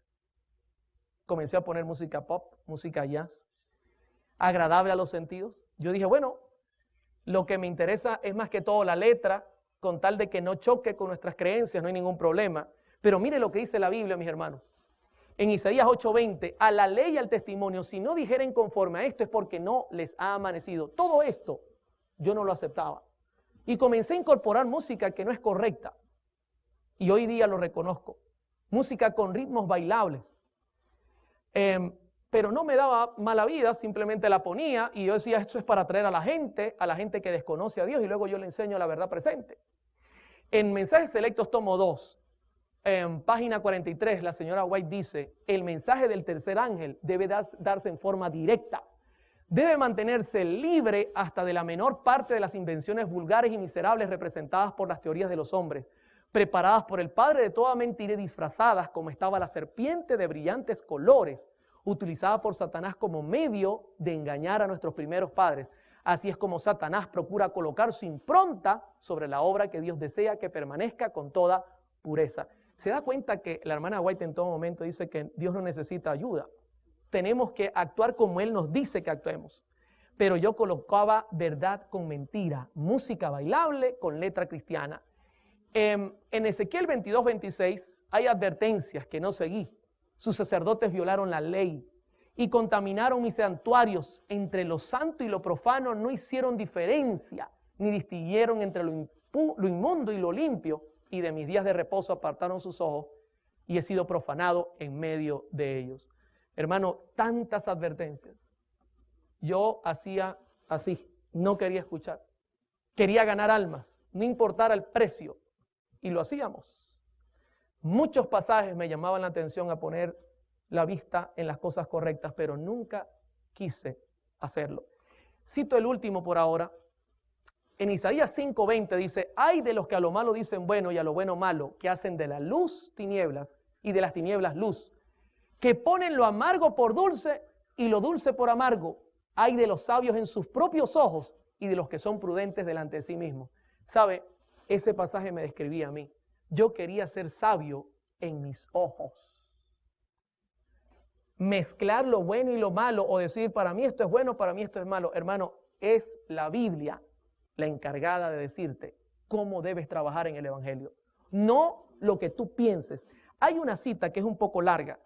Comencé a poner música pop, música jazz, agradable a los sentidos. Yo dije, bueno, lo que me interesa es más que todo la letra, con tal de que no choque con nuestras creencias, no hay ningún problema. Pero mire lo que dice la Biblia, mis hermanos. En Isaías 8:20, a la ley y al testimonio, si no dijeren conforme a esto es porque no les ha amanecido. Todo esto yo no lo aceptaba. Y comencé a incorporar música que no es correcta. Y hoy día lo reconozco. Música con ritmos bailables. Pero no me daba mala vida, simplemente la ponía y yo decía, esto es para atraer a la gente que desconoce a Dios y luego yo le enseño la verdad presente. En Mensajes Selectos tomo 2, en página 43, la señora White dice, el mensaje del tercer ángel debe darse en forma directa. Debe mantenerse libre hasta de la menor parte de las invenciones vulgares y miserables representadas por las teorías de los hombres, preparadas por el padre de toda mentira y disfrazadas como estaba la serpiente de brillantes colores, utilizada por Satanás como medio de engañar a nuestros primeros padres. Así es como Satanás procura colocar su impronta sobre la obra que Dios desea que permanezca con toda pureza. Se da cuenta que la hermana White en todo momento dice que Dios no necesita ayuda. Tenemos que actuar como Él nos dice que actuemos. Pero yo colocaba verdad con mentira, música bailable con letra cristiana. En Ezequiel 22:26 hay advertencias que no seguí. Sus sacerdotes violaron la ley y contaminaron mis santuarios. Entre lo santo y lo profano no hicieron diferencia, ni distinguieron entre lo inmundo y lo limpio, y de mis días de reposo apartaron sus ojos, y he sido profanado en medio de ellos. Hermano, tantas advertencias. Yo hacía así, no quería escuchar. Quería ganar almas, no importara el precio, y lo hacíamos. Muchos pasajes me llamaban la atención a poner la vista en las cosas correctas, pero nunca quise hacerlo. Cito el último por ahora. En Isaías 5:20 dice, ay de los que a lo malo dicen bueno y a lo bueno malo, que hacen de la luz tinieblas y de las tinieblas luz, que ponen lo amargo por dulce y lo dulce por amargo. Ay de los sabios en sus propios ojos y de los que son prudentes delante de sí mismos. ¿Sabe? Ese pasaje me describía a mí. Yo quería ser sabio en mis ojos. Mezclar lo bueno y lo malo o decir para mí esto es bueno, para mí esto es malo. Hermano, es la Biblia la encargada de decirte cómo debes trabajar en el Evangelio. No lo que tú pienses. Hay una cita que es un poco larga,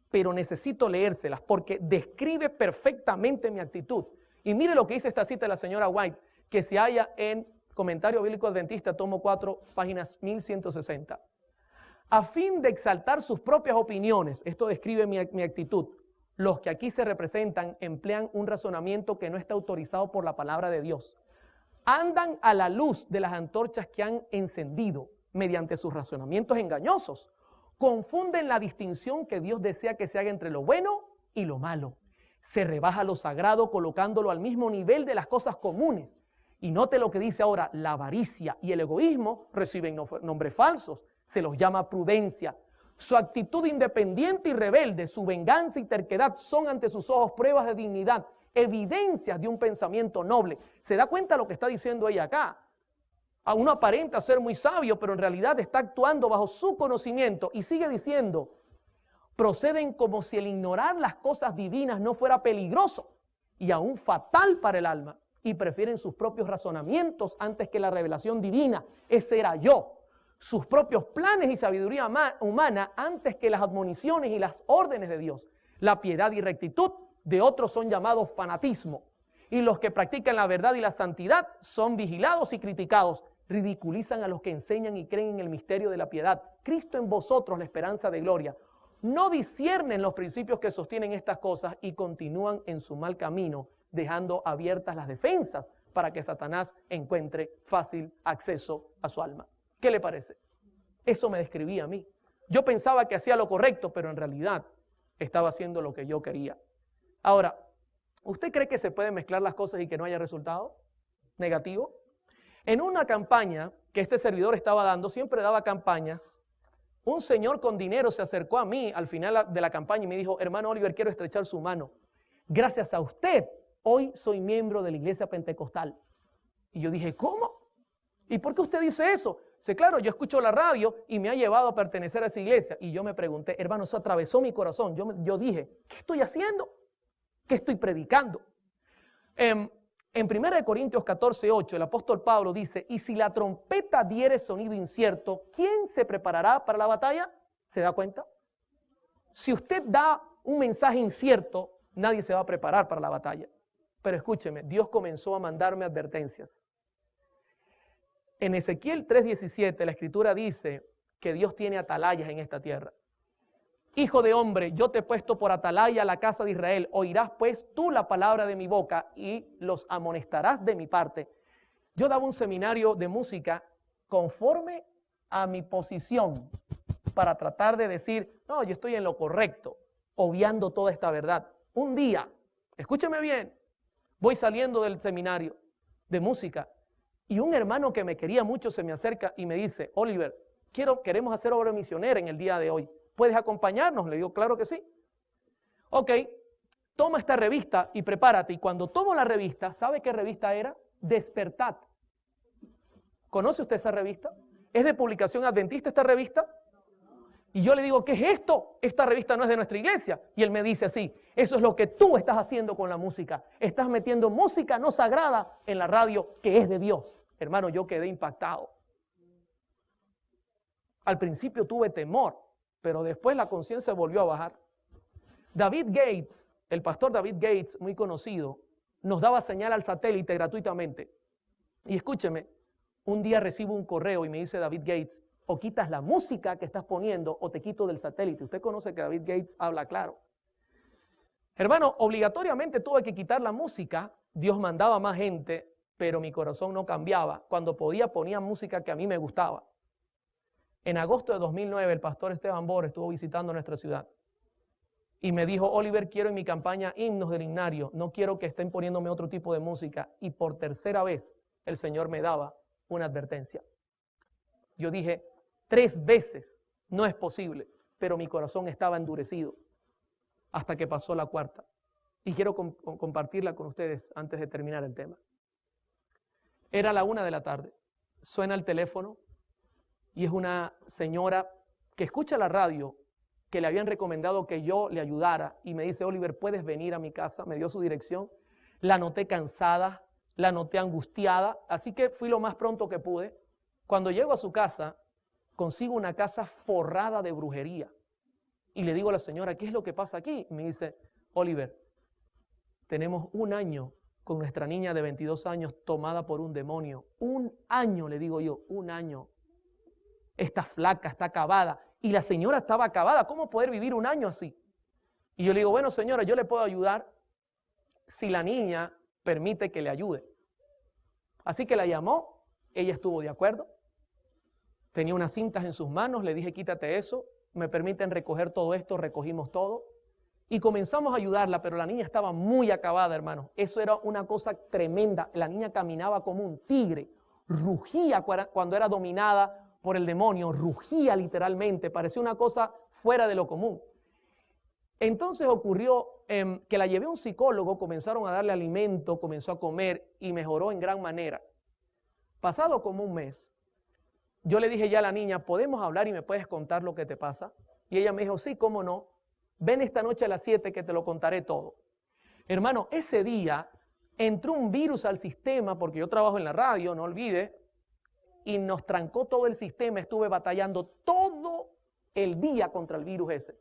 pero necesito leérselas porque describe perfectamente mi actitud. Y mire lo que dice esta cita de la señora White, que se halla en Comentario Bíblico Adventista, tomo 4, páginas 1160. A fin de exaltar sus propias opiniones, esto describe mi actitud, los que aquí se representan emplean un razonamiento que no está autorizado por la palabra de Dios. Andan a la luz de las antorchas que han encendido mediante sus razonamientos engañosos, confunden la distinción que Dios desea que se haga entre lo bueno y lo malo. Se rebaja lo sagrado colocándolo al mismo nivel de las cosas comunes. Y note lo que dice ahora, la avaricia y el egoísmo reciben nombres falsos. Se los llama prudencia. Su actitud independiente y rebelde, su venganza y terquedad son ante sus ojos pruebas de dignidad, evidencias de un pensamiento noble. ¿Se da cuenta lo que está diciendo ella acá? A uno aparenta ser muy sabio, pero en realidad está actuando bajo su conocimiento. Y sigue diciendo, proceden como si el ignorar las cosas divinas no fuera peligroso y aún fatal para el alma. Y prefieren sus propios razonamientos antes que la revelación divina. Ese era yo. Sus propios planes y sabiduría humana antes que las admoniciones y las órdenes de Dios. La piedad y rectitud de otros son llamados fanatismo. Y los que practican la verdad y la santidad son vigilados y criticados. Ridiculizan a los que enseñan y creen en el misterio de la piedad. Cristo en vosotros, la esperanza de gloria. No disciernen los principios que sostienen estas cosas y continúan en su mal camino, dejando abiertas las defensas para que Satanás encuentre fácil acceso a su alma. ¿Qué le parece? Eso me describía a mí. Yo pensaba que hacía lo correcto, pero en realidad estaba haciendo lo que yo quería. Ahora, ¿usted cree que se pueden mezclar las cosas y que no haya resultado negativo? En una campaña que este servidor estaba dando, siempre daba campañas, un señor con dinero se acercó a mí al final de la campaña y me dijo, hermano Oliver, quiero estrechar su mano. Gracias a usted, hoy soy miembro de la iglesia pentecostal. Y yo dije, ¿cómo? ¿Y por qué usted dice eso? Dice, claro, yo escucho la radio y me ha llevado a pertenecer a esa iglesia. Y yo me pregunté, hermano, eso atravesó mi corazón. Yo dije, ¿qué estoy haciendo? ¿Qué estoy predicando? En 1 Corintios 14:8, el apóstol Pablo dice, y si la trompeta diere sonido incierto, ¿quién se preparará para la batalla? ¿Se da cuenta? Si usted da un mensaje incierto, nadie se va a preparar para la batalla. Pero escúcheme, Dios comenzó a mandarme advertencias. En Ezequiel 3:17 la escritura dice que Dios tiene atalayas en esta tierra. Hijo de hombre, yo te he puesto por atalaya a la casa de Israel. Oirás pues tú la palabra de mi boca y los amonestarás de mi parte. Yo daba un seminario de música conforme a mi posición para tratar de decir, no, yo estoy en lo correcto, obviando toda esta verdad. Un día, escúcheme bien, voy saliendo del seminario de música y un hermano que me quería mucho se me acerca y me dice, Oliver, queremos hacer obra misionera en el día de hoy. ¿Puedes acompañarnos? Le digo, claro que sí. Ok, toma esta revista y prepárate. Y cuando tomo la revista, ¿sabe qué revista era? Despertad. ¿Conoce usted esa revista? ¿Es de publicación adventista esta revista? Y yo le digo, ¿qué es esto? Esta revista no es de nuestra iglesia. Y él me dice así, eso es lo que tú estás haciendo con la música. Estás metiendo música no sagrada en la radio que es de Dios. Hermano, yo quedé impactado. Al principio tuve temor, pero después la conciencia volvió a bajar. David Gates, el pastor David Gates, muy conocido, nos daba señal al satélite gratuitamente. Y escúcheme, un día recibo un correo y me dice David Gates, o quitas la música que estás poniendo o te quito del satélite. Usted conoce que David Gates habla claro. Hermano, obligatoriamente tuve que quitar la música. Dios mandaba más gente, pero mi corazón no cambiaba. Cuando podía ponía música que a mí me gustaba. En agosto de 2009 el pastor Esteban Bor estuvo visitando nuestra ciudad y me dijo, Oliver, quiero en mi campaña himnos del himnario, no quiero que estén poniéndome otro tipo de música. Y por tercera vez el Señor me daba una advertencia. Yo dije, 3 veces, no es posible, pero mi corazón estaba endurecido hasta que pasó la 4ª. Y quiero compartirla con ustedes antes de terminar el tema. Era la 1 de la tarde, suena el teléfono y es una señora que escucha la radio, que le habían recomendado que yo le ayudara y me dice, Oliver, ¿puedes venir a mi casa? Me dio su dirección, la noté cansada, la noté angustiada, así que fui lo más pronto que pude. Cuando llego a su casa, consigo una casa forrada de brujería y le digo a la señora, ¿qué es lo que pasa aquí? Y me dice, Oliver, tenemos 1 año con nuestra niña de 22 años tomada por un demonio. 1 año, le digo yo, 1 año. Está flaca, está acabada. Y la señora estaba acabada. ¿Cómo poder vivir 1 año así? Y yo le digo, bueno, señora, yo le puedo ayudar si la niña permite que le ayude. Así que la llamó, ella estuvo de acuerdo. tenía unas cintas en sus manos, le dije, quítate eso, me permiten recoger todo esto, recogimos todo. Y comenzamos a ayudarla, pero la niña estaba muy acabada, hermano. Eso era una cosa tremenda. La niña caminaba como un tigre, rugía cuando era dominada por el demonio, rugía literalmente, parecía una cosa fuera de lo común. Entonces ocurrió que la llevé a un psicólogo, comenzaron a darle alimento, comenzó a comer y mejoró en gran manera. Pasado como un mes, yo le dije ya a la niña, ¿podemos hablar y me puedes contar lo que te pasa? Y ella me dijo, sí, cómo no. Ven esta noche a las 7 que te lo contaré todo. Hermano, ese día entró un virus al sistema, porque yo trabajo en la radio, no olvide, y nos trancó todo el sistema. Estuve batallando todo el día contra el virus ese.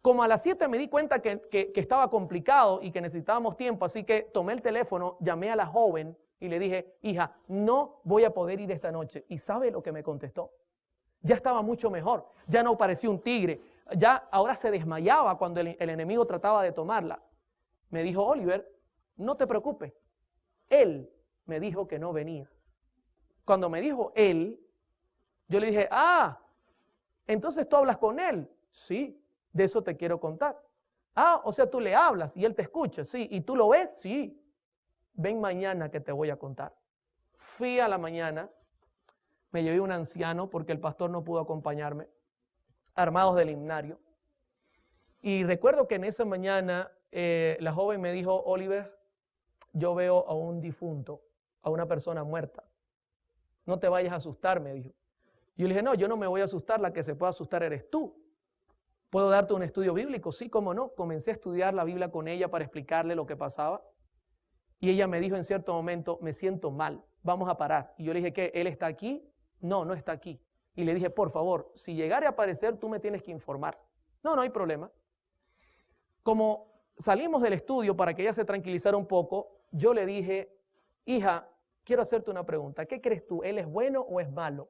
Como a las 7 me di cuenta que estaba complicado y que necesitábamos tiempo, así que tomé el teléfono, llamé a la joven y le dije, hija, no voy a poder ir esta noche. ¿Y sabe lo que me contestó? Ya estaba mucho mejor, ya no parecía un tigre. Ya ahora se desmayaba cuando el enemigo trataba de tomarla. Me dijo, Oliver, no te preocupes. Él me dijo que no venías. Cuando me dijo él, yo le dije, entonces tú hablas con él. Sí, de eso te quiero contar. O sea, tú le hablas y él te escucha. Sí, ¿y tú lo ves? Sí. Ven mañana que te voy a contar. Fui a la mañana, me llevé un anciano porque el pastor no pudo acompañarme, armados del himnario. Y recuerdo que en esa mañana la joven me dijo, Oliver, yo veo a un difunto, a una persona muerta. No te vayas a asustar, me dijo. Yo le dije, no, yo no me voy a asustar, la que se puede asustar eres tú. ¿Puedo darte un estudio bíblico? Sí, cómo no. Comencé a estudiar la Biblia con ella para explicarle lo que pasaba. Y ella me dijo en cierto momento, me siento mal, vamos a parar. Y yo le dije, ¿qué? ¿Él está aquí? No, no está aquí. Y le dije, por favor, si llegara a aparecer, tú me tienes que informar. No, no hay problema. Como salimos del estudio para que ella se tranquilizara un poco, yo le dije, hija, quiero hacerte una pregunta. ¿Qué crees tú? ¿Él es bueno o es malo?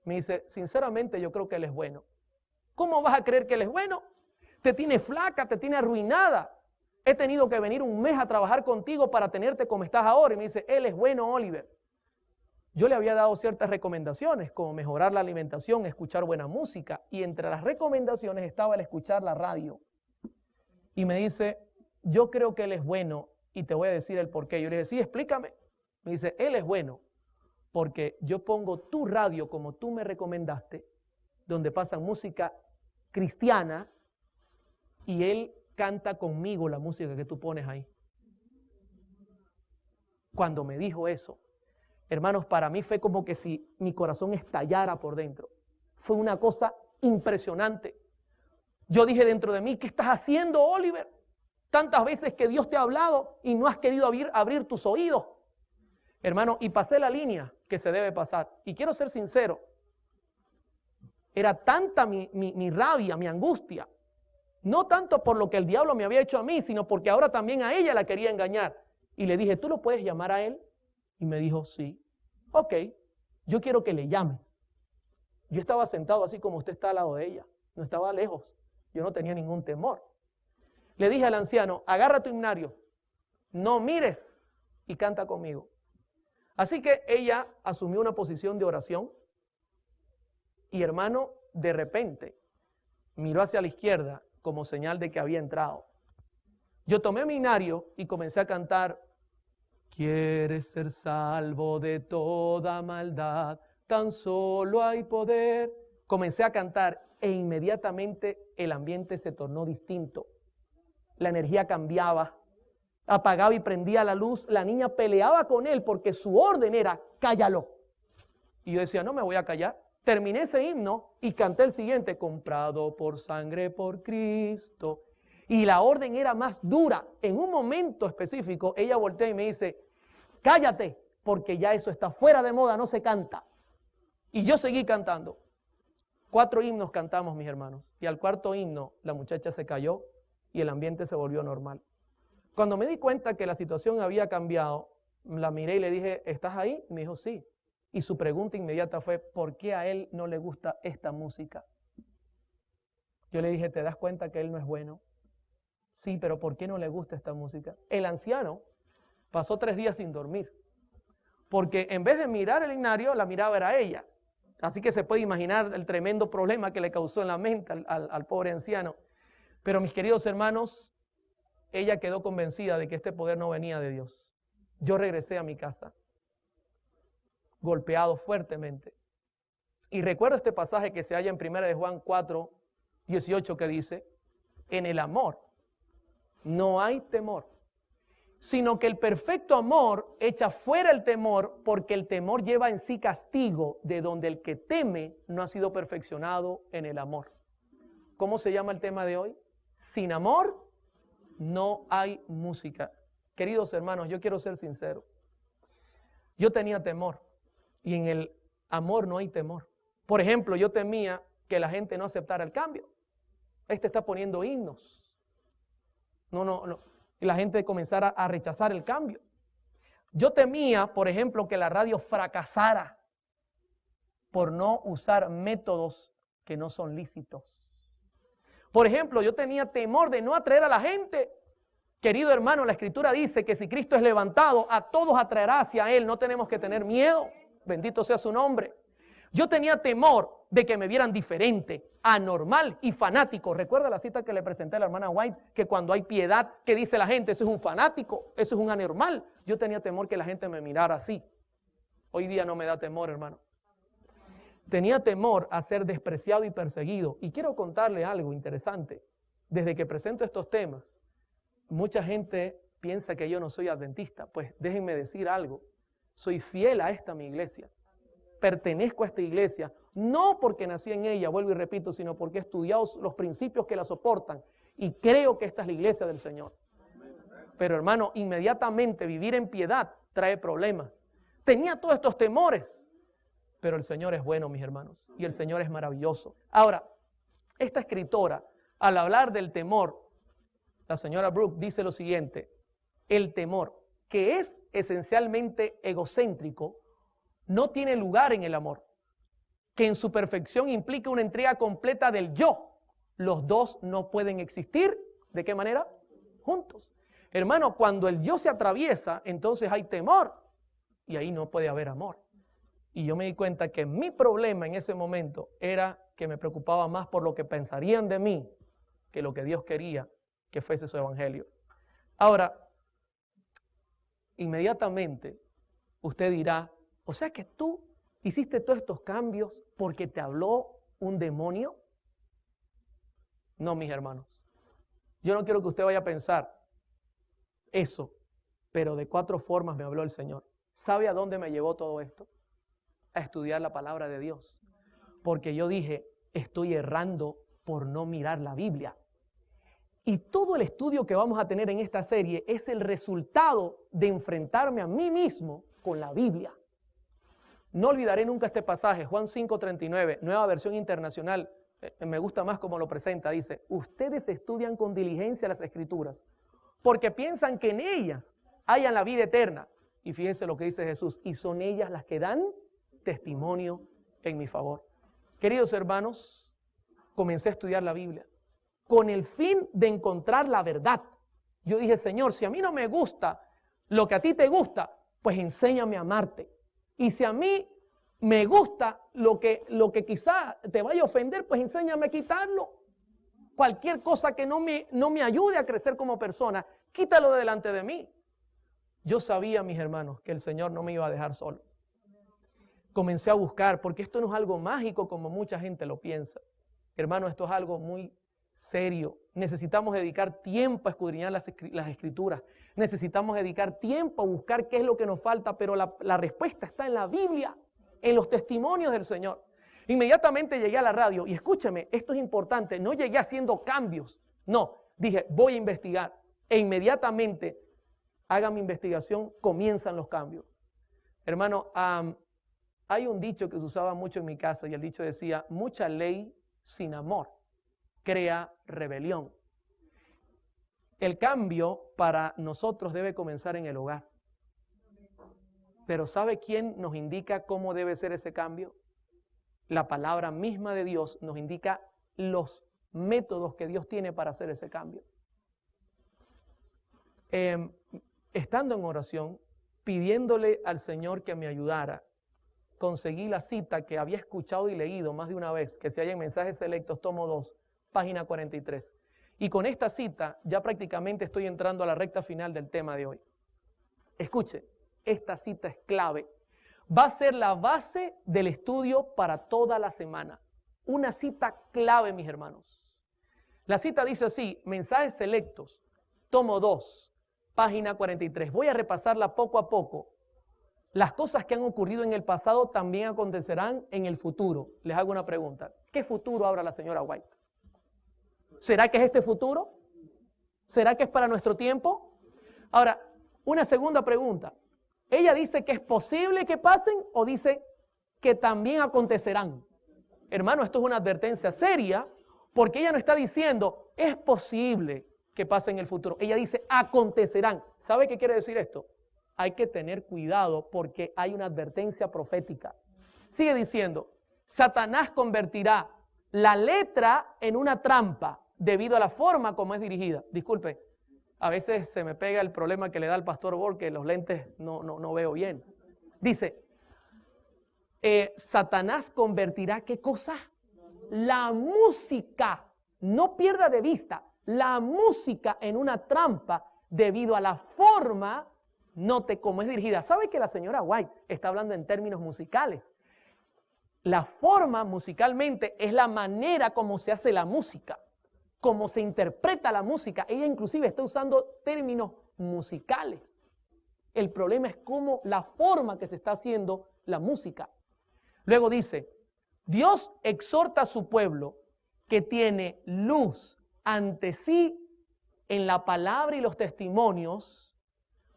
Me dice, sinceramente yo creo que él es bueno. ¿Cómo vas a creer que él es bueno? Te tiene flaca, te tiene arruinada. He tenido que venir un mes a trabajar contigo para tenerte como estás ahora. Y me dice, él es bueno, Oliver. Yo le había dado ciertas recomendaciones, como mejorar la alimentación, escuchar buena música. Y entre las recomendaciones estaba el escuchar la radio. Y me dice, yo creo que él es bueno y te voy a decir el por qué. Yo le dije, sí, explícame. Me dice, él es bueno porque yo pongo tu radio como tú me recomendaste, donde pasan música cristiana y él canta conmigo la música que tú pones ahí. Cuando me dijo eso, hermanos, para mí fue como que si mi corazón estallara por dentro. Fue una cosa impresionante. Yo dije dentro de mí, ¿qué estás haciendo, Oliver? Tantas veces que Dios te ha hablado y no has querido abrir tus oídos. Hermano, y pasé la línea que se debe pasar. Y quiero ser sincero, era tanta mi rabia, mi angustia, no tanto por lo que el diablo me había hecho a mí, sino porque ahora también a ella la quería engañar. Y le dije, ¿tú lo puedes llamar a él? Y me dijo, sí. Ok, yo quiero que le llames. Yo estaba sentado así como usted está al lado de ella, no estaba lejos, yo no tenía ningún temor. Le dije al anciano, agarra tu himnario, no mires y canta conmigo. Así que ella asumió una posición de oración y, hermano, de repente miró hacia la izquierda como señal de que había entrado. Yo tomé mi himnario y comencé a cantar, ¿quieres ser salvo de toda maldad? Tan solo hay poder. Comencé a cantar e inmediatamente el ambiente se tornó distinto. La energía cambiaba. Apagaba y prendía la luz. La niña peleaba con él porque su orden era, cállalo. Y yo decía, no me voy a callar. Terminé ese himno y canté el siguiente, comprado por sangre por Cristo. Y la orden era más dura. En un momento específico, ella voltea y me dice, cállate, porque ya eso está fuera de moda, no se canta. Y yo seguí cantando. 4 himnos cantamos, mis hermanos. Y al 4.º himno, la muchacha se cayó y el ambiente se volvió normal. Cuando me di cuenta que la situación había cambiado, la miré y le dije, ¿estás ahí? Y me dijo, sí. Y su pregunta inmediata fue, ¿por qué a él no le gusta esta música? Yo le dije, ¿te das cuenta que él no es bueno? Sí, pero ¿por qué no le gusta esta música? El anciano pasó 3 días sin dormir, porque en vez de mirar el himnario, la miraba era ella. Así que se puede imaginar el tremendo problema que le causó en la mente al pobre anciano. Pero mis queridos hermanos, ella quedó convencida de que este poder no venía de Dios. Yo regresé a mi casa, golpeado fuertemente. Y recuerdo este pasaje que se halla en 1 de Juan 4, 18, que dice, en el amor no hay temor, sino que el perfecto amor echa fuera el temor, porque el temor lleva en sí castigo, de donde el que teme no ha sido perfeccionado en el amor. ¿Cómo se llama el tema de hoy? Sin amor no hay música. Queridos hermanos, yo quiero ser sincero. Yo tenía temor y en el amor no hay temor. Por ejemplo, yo temía que la gente no aceptara el cambio. Este está poniendo himnos. No. Y la gente comenzara a rechazar el cambio. Yo temía, por ejemplo, que la radio fracasara por no usar métodos que no son lícitos. Por ejemplo, yo tenía temor de no atraer a la gente. Querido hermano, la Escritura dice que si Cristo es levantado, a todos atraerá hacia Él. No tenemos que tener miedo. Bendito sea su nombre. Yo tenía temor de que me vieran diferente, anormal y fanático. ¿Recuerda la cita que le presenté a la hermana White? Que cuando hay piedad, ¿qué dice la gente? Eso es un fanático, eso es un anormal. Yo tenía temor que la gente me mirara así. Hoy día no me da temor, hermano. Tenía temor a ser despreciado y perseguido. Y quiero contarle algo interesante. Desde que presento estos temas, mucha gente piensa que yo no soy adventista. Pues déjenme decir algo. Soy fiel a esta mi iglesia. Pertenezco a esta iglesia, no porque nací en ella, vuelvo y repito, sino porque he estudiado los principios que la soportan y creo que esta es la iglesia del Señor. Pero hermano, inmediatamente vivir en piedad trae problemas. Tenía todos estos temores, pero el Señor es bueno, mis hermanos, y el Señor es maravilloso. Ahora, esta escritora, al hablar del temor, la señora Brooke dice lo siguiente: el temor, que es esencialmente egocéntrico, no tiene lugar en el amor, que en su perfección implica una entrega completa del yo. Los dos no pueden existir, ¿de qué manera? Juntos. Hermano, cuando el yo se atraviesa, entonces hay temor y ahí no puede haber amor. Y yo me di cuenta que mi problema en ese momento era que me preocupaba más por lo que pensarían de mí que lo que Dios quería que fuese su evangelio. Ahora, inmediatamente usted dirá, o sea que tú hiciste todos estos cambios porque te habló un demonio. No, mis hermanos. Yo no quiero que usted vaya a pensar eso, pero de 4 formas me habló el Señor. ¿Sabe a dónde me llevó todo esto? A estudiar la palabra de Dios. Porque yo dije, estoy errando por no mirar la Biblia. Y todo el estudio que vamos a tener en esta serie es el resultado de enfrentarme a mí mismo con la Biblia. No olvidaré nunca este pasaje, Juan 5:39, Nueva Versión Internacional. Me gusta más cómo lo presenta. Dice, ustedes estudian con diligencia las Escrituras porque piensan que en ellas hayan la vida eterna. Y fíjense lo que dice Jesús, y son ellas las que dan testimonio en mi favor. Queridos hermanos, comencé a estudiar la Biblia con el fin de encontrar la verdad. Yo dije, Señor, si a mí no me gusta lo que a ti te gusta, pues enséñame a amarte. Y si a mí me gusta lo que quizá te vaya a ofender, pues enséñame a quitarlo. Cualquier cosa que no me ayude a crecer como persona, quítalo de delante de mí. Yo sabía, mis hermanos, que el Señor no me iba a dejar solo. Comencé a buscar, porque esto no es algo mágico como mucha gente lo piensa. Hermano, esto es algo muy serio. Necesitamos dedicar tiempo a escudriñar las Escrituras. Necesitamos dedicar tiempo a buscar qué es lo que nos falta, pero la respuesta está en la Biblia, en los testimonios del Señor. Inmediatamente llegué a la radio y escúcheme, esto es importante, no llegué haciendo cambios, no, dije voy a investigar e inmediatamente haga mi investigación, comienzan los cambios. Hermano, hay un dicho que se usaba mucho en mi casa y el dicho decía, mucha ley sin amor crea rebelión. El cambio para nosotros debe comenzar en el hogar. Pero ¿sabe quién nos indica cómo debe ser ese cambio? La palabra misma de Dios nos indica los métodos que Dios tiene para hacer ese cambio. Estando en oración, pidiéndole al Señor que me ayudara, conseguí la cita que había escuchado y leído más de una vez, que se halla en Mensajes Selectos, tomo 2, página 43. Y con esta cita ya prácticamente estoy entrando a la recta final del tema de hoy. Escuche, esta cita es clave. Va a ser la base del estudio para toda la semana. Una cita clave, mis hermanos. La cita dice así, Mensajes Selectos, tomo 2, página 43. Voy a repasarla poco a poco. Las cosas que han ocurrido en el pasado también acontecerán en el futuro. Les hago una pregunta. ¿Qué futuro habla la señora White? ¿Será que es este futuro? ¿Será que es para nuestro tiempo? Ahora, una segunda pregunta. ¿Ella dice que es posible que pasen o dice que también acontecerán? Hermano, esto es una advertencia seria porque ella no está diciendo es posible que pase en el futuro. Ella dice acontecerán. ¿Sabe qué quiere decir esto? Hay que tener cuidado porque hay una advertencia profética. Sigue diciendo, Satanás convertirá la letra en una trampa debido a la forma como es dirigida. Disculpe, a veces se me pega el problema que le da al pastor Bor, que los lentes no veo bien. Dice, Satanás convertirá, ¿qué cosa? La música, no pierda de vista, la música en una trampa debido a la forma, note cómo es dirigida. ¿Sabe que la señora White está hablando en términos musicales? La forma musicalmente es la manera como se hace la música, como se interpreta la música. Ella inclusive está usando términos musicales. El problema es cómo la forma que se está haciendo la música. Luego dice, Dios exhorta a su pueblo que tiene luz ante sí en la palabra y los testimonios.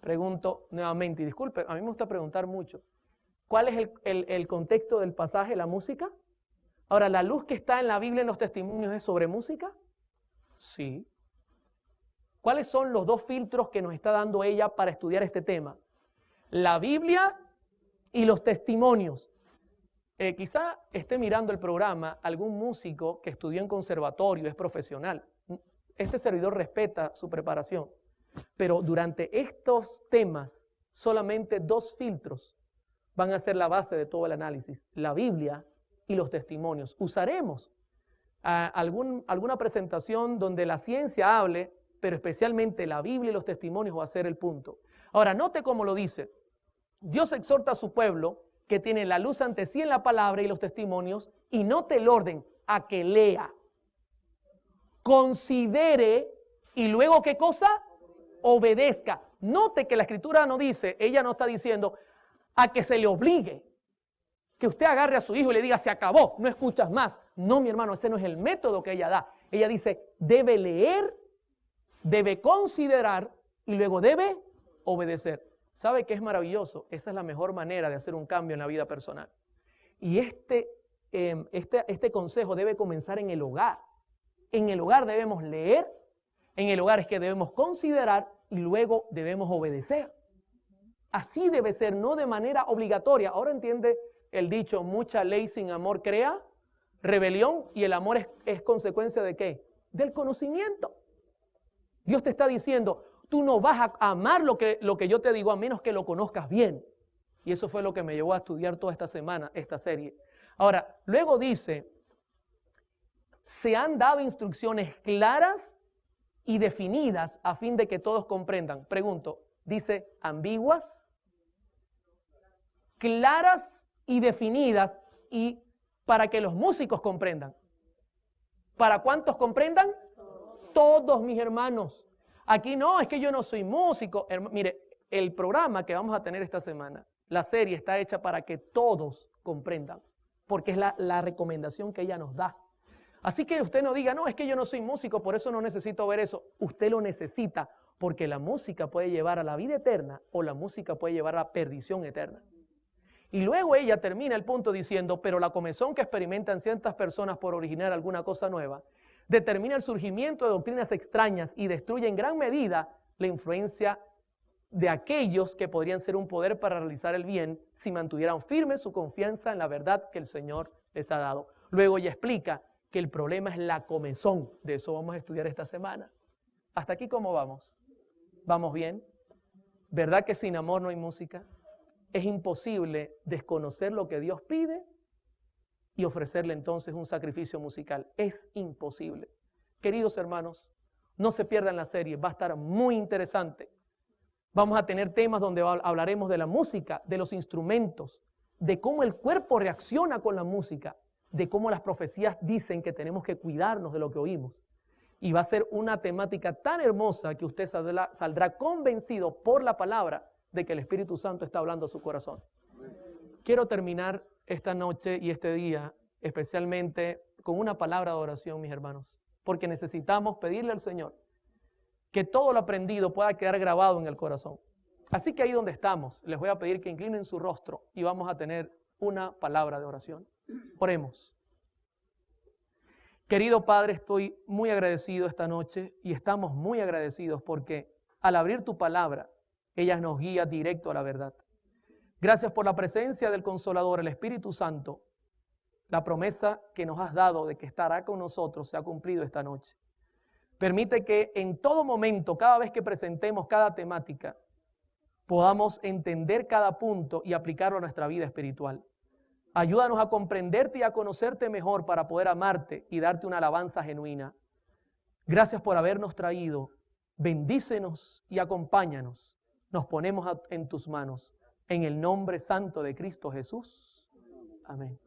Pregunto nuevamente, y disculpe, a mí me gusta preguntar mucho. ¿Cuál es el contexto del pasaje, la música? Ahora, ¿la luz que está en la Biblia en los testimonios es sobre música? Sí. ¿Cuáles son los dos filtros que nos está dando ella para estudiar este tema? La Biblia y los testimonios. Quizá esté mirando el programa algún músico que estudió en conservatorio, es profesional. Este servidor respeta su preparación. Pero durante estos temas, solamente dos filtros van a ser la base de todo el análisis. La Biblia y los testimonios. Usaremos alguna presentación donde la ciencia hable, pero especialmente la Biblia y los testimonios va a ser el punto. Ahora, note cómo lo dice. Dios exhorta a su pueblo que tiene la luz ante sí en la palabra y los testimonios, y note el orden, a que lea, considere y luego ¿qué cosa? Obedezca. Note que la escritura no dice, ella no está diciendo a que se le obligue, que usted agarre a su hijo y le diga se acabó, no escuchas más. No, mi hermano, ese no es el método que ella da. Ella dice debe leer, debe considerar y luego debe obedecer. ¿Sabe qué es maravilloso? Esa es la mejor manera de hacer un cambio en la vida personal. Y este consejo debe comenzar en el hogar. En el hogar debemos leer, en el hogar es que debemos considerar y luego debemos obedecer. Así debe ser, no de manera obligatoria. Ahora entiende el dicho, mucha ley sin amor crea rebelión, y el amor es consecuencia ¿de qué? Del conocimiento. Dios te está diciendo, tú no vas a amar lo que yo te digo a menos que lo conozcas bien. Y eso fue lo que me llevó a estudiar toda esta semana, esta serie. Ahora, luego dice, se han dado instrucciones claras y definidas a fin de que todos comprendan. Pregunto, ¿dice ambiguas? Claras y definidas, y para que los músicos comprendan. ¿Para cuántos comprendan? Todos, mis hermanos. Aquí no, es que yo no soy músico. Mire, el programa que vamos a tener esta semana, la serie está hecha para que todos comprendan, porque es la recomendación que ella nos da. Así que usted no diga, no, es que yo no soy músico, por eso no necesito ver eso. Usted lo necesita, porque la música puede llevar a la vida eterna o la música puede llevar a la perdición eterna. Y luego ella termina el punto diciendo, pero la comezón que experimentan ciertas personas por originar alguna cosa nueva determina el surgimiento de doctrinas extrañas y destruye en gran medida la influencia de aquellos que podrían ser un poder para realizar el bien si mantuvieran firme su confianza en la verdad que el Señor les ha dado. Luego ella explica que el problema es la comezón. De eso vamos a estudiar esta semana. ¿Hasta aquí cómo vamos? ¿Vamos bien? ¿Verdad que sin amor no hay música? es imposible desconocer lo que Dios pide y ofrecerle entonces un sacrificio musical. Es imposible. Queridos hermanos, no se pierdan la serie, va a estar muy interesante. Vamos a tener temas donde hablaremos de la música, de los instrumentos, de cómo el cuerpo reacciona con la música, de cómo las profecías dicen que tenemos que cuidarnos de lo que oímos. Y va a ser una temática tan hermosa que usted saldrá convencido por la palabra de que el Espíritu Santo está hablando a su corazón. Quiero terminar esta noche y este día especialmente con una palabra de oración, mis hermanos, porque necesitamos pedirle al Señor que todo lo aprendido pueda quedar grabado en el corazón. Así que ahí donde estamos, les voy a pedir que inclinen su rostro y vamos a tener una palabra de oración. Oremos. Querido Padre, estoy muy agradecido esta noche y estamos muy agradecidos porque al abrir tu palabra, ella nos guía directo a la verdad. Gracias por la presencia del Consolador, el Espíritu Santo. La promesa que nos has dado de que estará con nosotros se ha cumplido esta noche. Permite que en todo momento, cada vez que presentemos cada temática, podamos entender cada punto y aplicarlo a nuestra vida espiritual. Ayúdanos a comprenderte y a conocerte mejor para poder amarte y darte una alabanza genuina. Gracias por habernos traído. Bendícenos y acompáñanos. Nos ponemos en tus manos. En el nombre santo de Cristo Jesús. Amén.